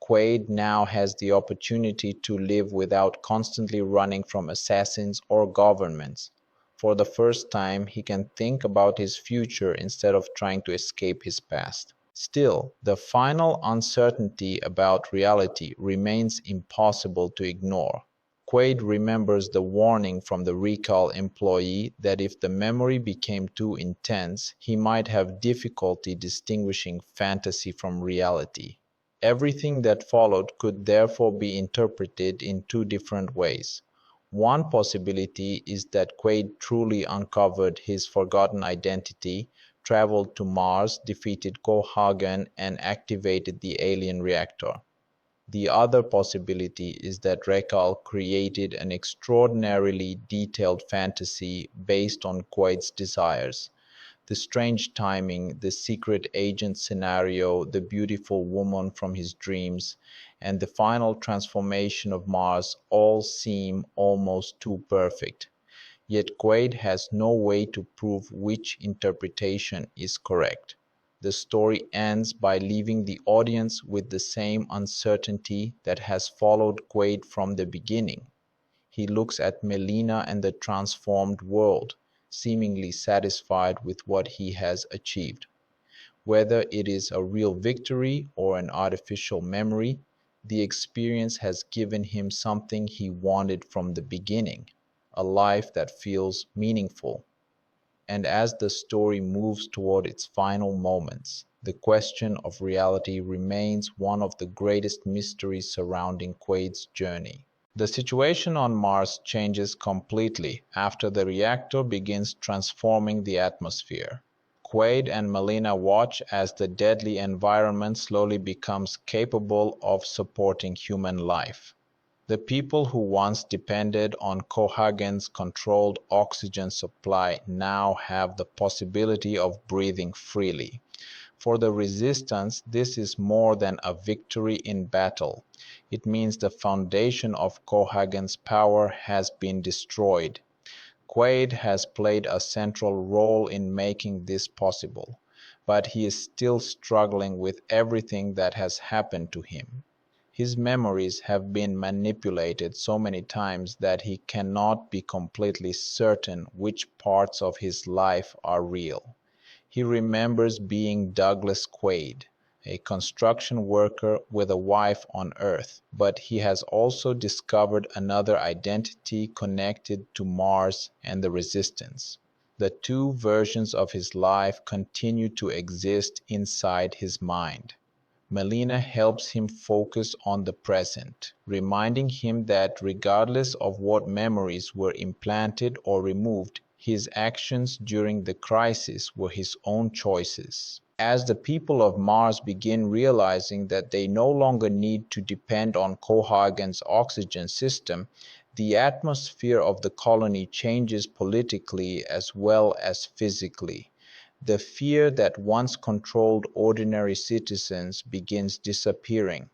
Quaid now has the opportunity to live without constantly running from assassins or governments. For the first time, he can think about his future instead of trying to escape his past. Still, the final uncertainty about reality remains impossible to ignore. Quaid remembers the warning from the recall employee that if the memory became too intense, he might have difficulty distinguishing fantasy from reality. Everything that followed could therefore be interpreted in two different ways. One possibility is that Quaid truly uncovered his forgotten identity, traveled to Mars, defeated Cohagen, and activated the alien reactor. The other possibility is that Rekal created an extraordinarily detailed fantasy based on Quaid's desires. The strange timing, the secret agent scenario, the beautiful woman from his dreams, and the final transformation of Mars all seem almost too perfect. Yet Quaid has no way to prove which interpretation is correct. The story ends by leaving the audience with the same uncertainty that has followed Quaid from the beginning. He looks at Melina and the transformed world, seemingly satisfied with what he has achieved. Whether it is a real victory or an artificial memory, the experience has given him something he wanted from the beginning, a life that feels meaningful. And as the story moves toward its final moments, the question of reality remains one of the greatest mysteries surrounding Quaid's journey. The situation on Mars changes completely after the reactor begins transforming the atmosphere. Quaid and Melina watch as the deadly environment slowly becomes capable of supporting human life. The people who once depended on Cohagen's controlled oxygen supply now have the possibility of breathing freely. For the resistance, this is more than a victory in battle. It means the foundation of Cohagen's power has been destroyed. Quaid has played a central role in making this possible, but he is still struggling with everything that has happened to him. His memories have been manipulated so many times that he cannot be completely certain which parts of his life are real. He remembers being Douglas Quaid, a construction worker with a wife on Earth, but he has also discovered another identity connected to Mars and the Resistance. The two versions of his life continue to exist inside his mind. Melina helps him focus on the present, reminding him that regardless of what memories were implanted or removed, his actions during the crisis were his own choices. As the people of Mars begin realizing that they no longer need to depend on Cohagen's oxygen system, the atmosphere of the colony changes politically as well as physically. The fear that once controlled ordinary citizens begins disappearing.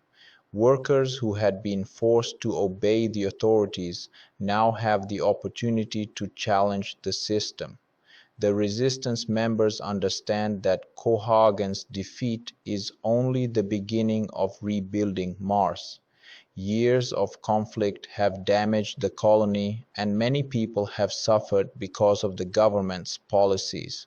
Workers who had been forced to obey the authorities now have the opportunity to challenge the system. The resistance members understand that Cohagen's defeat is only the beginning of rebuilding Mars. Years of conflict have damaged the colony, and many people have suffered because of the government's policies.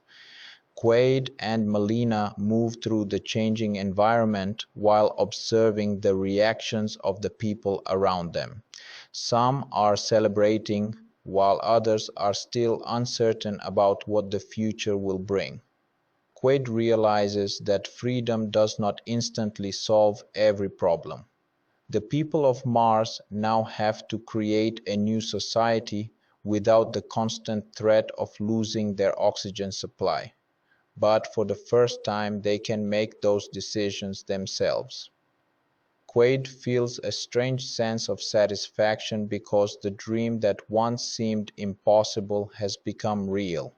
Quaid and Melina move through the changing environment while observing the reactions of the people around them. Some are celebrating, while others are still uncertain about what the future will bring. Quaid realizes that freedom does not instantly solve every problem. The people of Mars now have to create a new society without the constant threat of losing their oxygen supply. But for the first time they can make those decisions themselves. Quaid feels a strange sense of satisfaction because the dream that once seemed impossible has become real.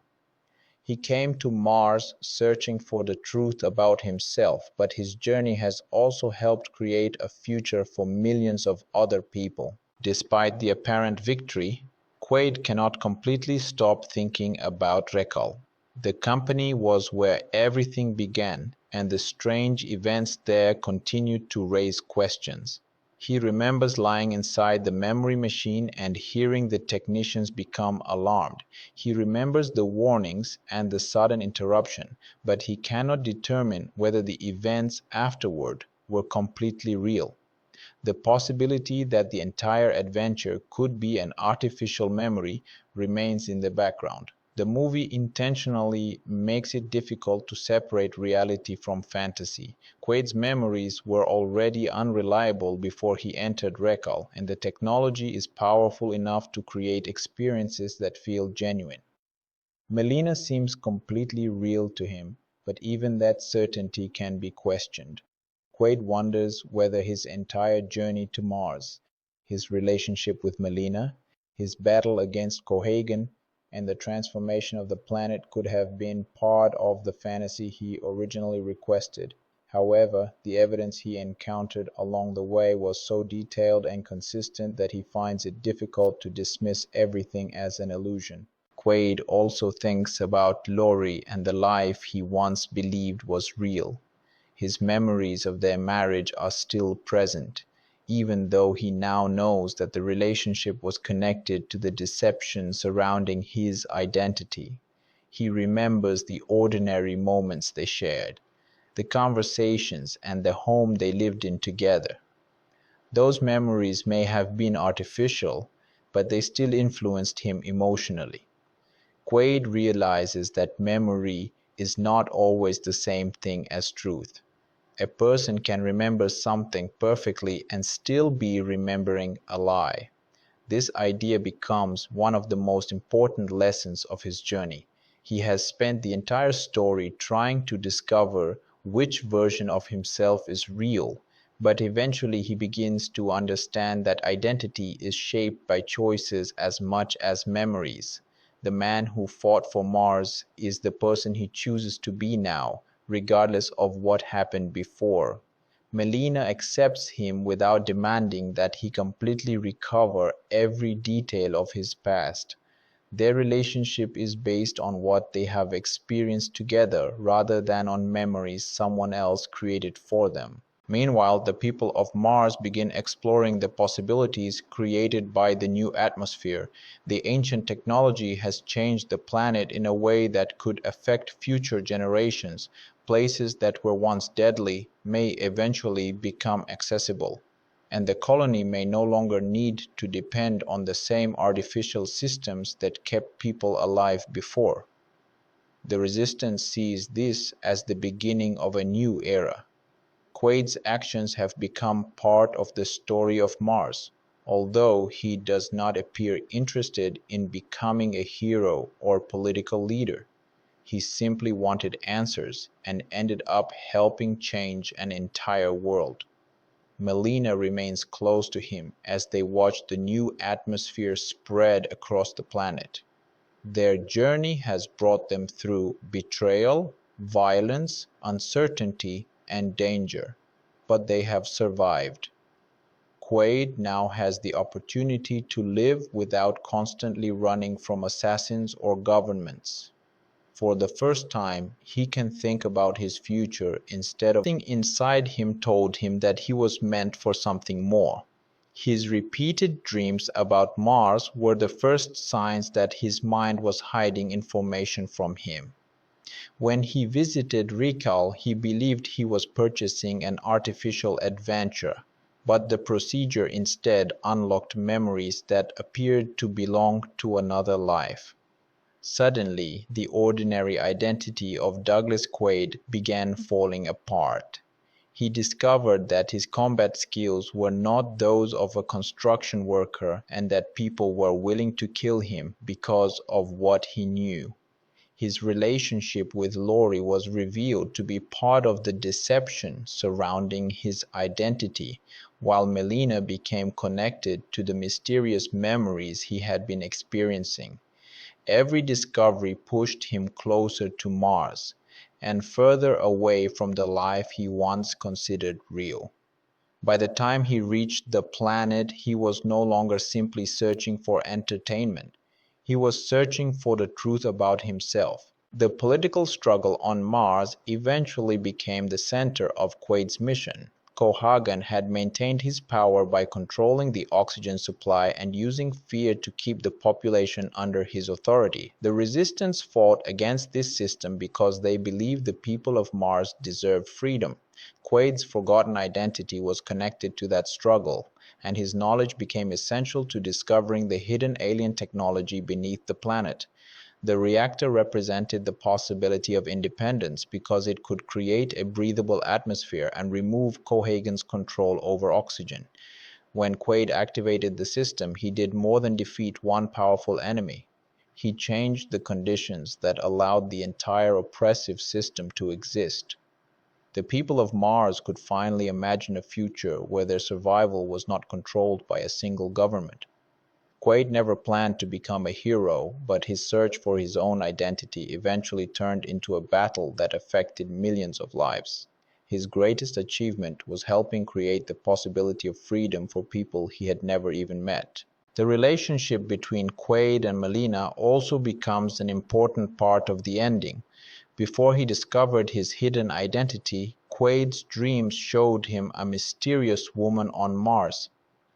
He came to Mars searching for the truth about himself, but his journey has also helped create a future for millions of other people. Despite the apparent victory, Quaid cannot completely stop thinking about Rekal. The company was where everything began, and the strange events there continued to raise questions. He remembers lying inside the memory machine and hearing the technicians become alarmed. He remembers the warnings and the sudden interruption, but he cannot determine whether the events afterward were completely real. The possibility that the entire adventure could be an artificial memory remains in the background. The movie intentionally makes it difficult to separate reality from fantasy. Quaid's memories were already unreliable before he entered Rekal, and the technology is powerful enough to create experiences that feel genuine. Melina seems completely real to him, but even that certainty can be questioned. Quaid wonders whether his entire journey to Mars, his relationship with Melina, his battle against Cohagen, and the transformation of the planet could have been part of the fantasy he originally requested. However, the evidence he encountered along the way was so detailed and consistent that he finds it difficult to dismiss everything as an illusion. Quaid also thinks about Laurie and the life he once believed was real. His memories of their marriage are still present, even though he now knows that the relationship was connected to the deception surrounding his identity. He remembers the ordinary moments they shared, the conversations, and the home they lived in together. Those memories may have been artificial, but they still influenced him emotionally. Quaid realizes that memory is not always the same thing as truth. A person can remember something perfectly and still be remembering a lie. This idea becomes one of the most important lessons of his journey. He has spent the entire story trying to discover which version of himself is real, but eventually he begins to understand that identity is shaped by choices as much as memories. The man who fought for Mars is the person he chooses to be now, regardless of what happened before. Melina accepts him without demanding that he completely recover every detail of his past. Their relationship is based on what they have experienced together rather than on memories someone else created for them. Meanwhile, the people of Mars begin exploring the possibilities created by the new atmosphere. The ancient technology has changed the planet in a way that could affect future generations. Places that were once deadly may eventually become accessible, and the colony may no longer need to depend on the same artificial systems that kept people alive before. The Resistance sees this as the beginning of a new era. Quaid's actions have become part of the story of Mars, although he does not appear interested in becoming a hero or political leader. He simply wanted answers and ended up helping change an entire world. Melina remains close to him as they watch the new atmosphere spread across the planet. Their journey has brought them through betrayal, violence, uncertainty, and danger, but they have survived. Quaid now has the opportunity to live without constantly running from assassins or governments. For the first time, he can think about his future instead of something inside him told him that he was meant for something more. His repeated dreams about Mars were the first signs that his mind was hiding information from him. When he visited Rikal, he believed he was purchasing an artificial adventure, but the procedure instead unlocked memories that appeared to belong to another life. Suddenly, the ordinary identity of Douglas Quaid began falling apart. He discovered that his combat skills were not those of a construction worker and that people were willing to kill him because of what he knew. His relationship with Lori was revealed to be part of the deception surrounding his identity, while Melina became connected to the mysterious memories he had been experiencing. Every discovery pushed him closer to Mars, and further away from the life he once considered real. By the time he reached the planet, he was no longer simply searching for entertainment. He was searching for the truth about himself. The political struggle on Mars eventually became the center of Quaid's mission. Cohagen had maintained his power by controlling the oxygen supply and using fear to keep the population under his authority. The Resistance fought against this system because they believed the people of Mars deserved freedom. Quaid's forgotten identity was connected to that struggle, and his knowledge became essential to discovering the hidden alien technology beneath the planet. The reactor represented the possibility of independence because it could create a breathable atmosphere and remove Cohagen's control over oxygen. When Quaid activated the system, he did more than defeat one powerful enemy. He changed the conditions that allowed the entire oppressive system to exist. The people of Mars could finally imagine a future where their survival was not controlled by a single government. Quaid never planned to become a hero, but his search for his own identity eventually turned into a battle that affected millions of lives. His greatest achievement was helping create the possibility of freedom for people he had never even met. The relationship between Quaid and Melina also becomes an important part of the ending. Before he discovered his hidden identity, Quaid's dreams showed him a mysterious woman on Mars.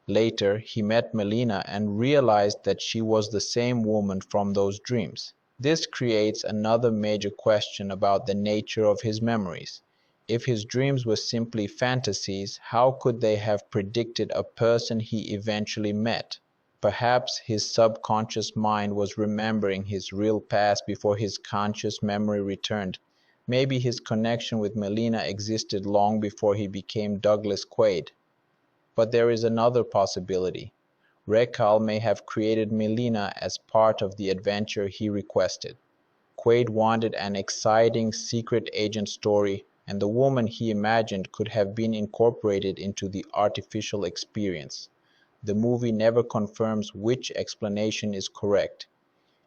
Later, he met Melina and realized that she was the same woman from those dreams. This creates another major question about the nature of his memories. If his dreams were simply fantasies, how could they have predicted a person he eventually met? Perhaps his subconscious mind was remembering his real past before his conscious memory returned. Maybe his connection with Melina existed long before he became Douglas Quaid. But there is another possibility. Rekal may have created Melina as part of the adventure he requested. Quaid wanted an exciting secret agent story, and the woman he imagined could have been incorporated into the artificial experience. The movie never confirms which explanation is correct.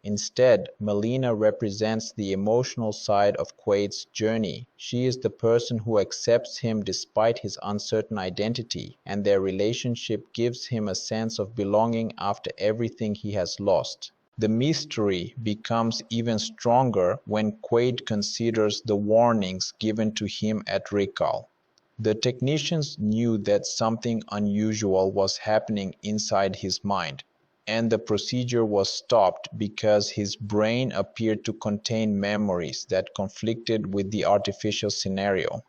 Instead, Melina represents the emotional side of Quaid's journey. She is the person who accepts him despite his uncertain identity, and their relationship gives him a sense of belonging after everything he has lost. The mystery becomes even stronger when Quaid considers the warnings given to him at recall. The technicians knew that something unusual was happening inside his mind, and the procedure was stopped because his brain appeared to contain memories that conflicted with the artificial scenario.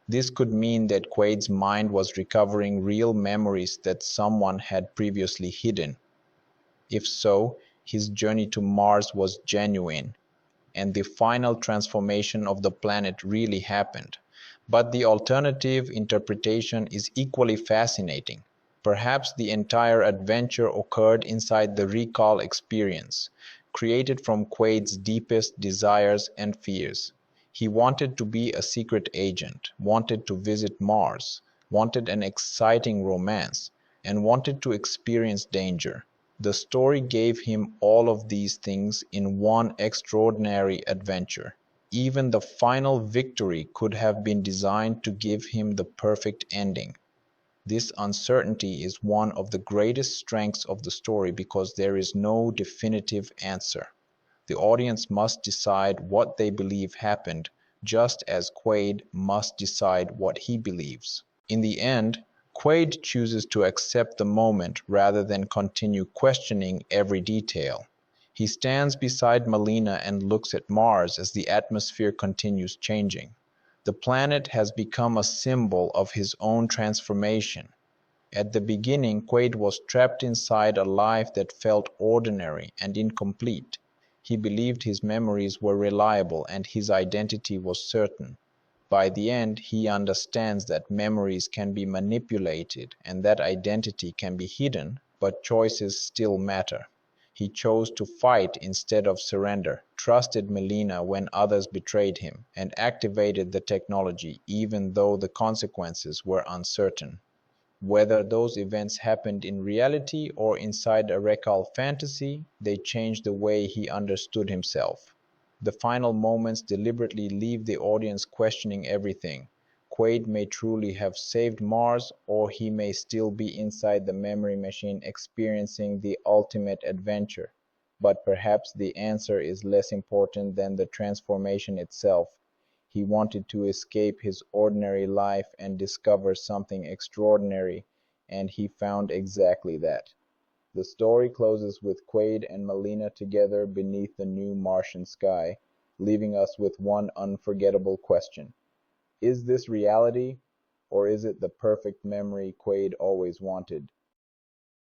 This could mean that Quaid's mind was recovering real memories that someone had previously hidden. If so, his journey to Mars was genuine, and the final transformation of the planet really happened. But the alternative interpretation is equally fascinating. Perhaps the entire adventure occurred inside the recall experience, created from Quaid's deepest desires and fears. He wanted to be a secret agent, wanted to visit Mars, wanted an exciting romance, and wanted to experience danger. The story gave him all of these things in one extraordinary adventure. Even the final victory could have been designed to give him the perfect ending. This uncertainty is one of the greatest strengths of the story because there is no definitive answer. The audience must decide what they believe happened, just as Quaid must decide what he believes. In the end, Quaid chooses to accept the moment rather than continue questioning every detail. He stands beside Melina and looks at Mars as the atmosphere continues changing. The planet has become a symbol of his own transformation. At the beginning, Quaid was trapped inside a life that felt ordinary and incomplete. He believed his memories were reliable and his identity was certain. By the end, he understands that memories can be manipulated and that identity can be hidden, but choices still matter. He chose to fight instead of surrender, trusted Melina when others betrayed him, and activated the technology even though the consequences were uncertain. Whether those events happened in reality or inside a recall fantasy, they changed the way he understood himself. The final moments deliberately leave the audience questioning everything. Quaid may truly have saved Mars, or he may still be inside the memory machine experiencing the ultimate adventure. But perhaps the answer is less important than the transformation itself. He wanted to escape his ordinary life and discover something extraordinary, and he found exactly that. The story closes with Quaid and Melina together beneath the new Martian sky, leaving us with one unforgettable question. Is this reality, or is it the perfect memory Quaid always wanted?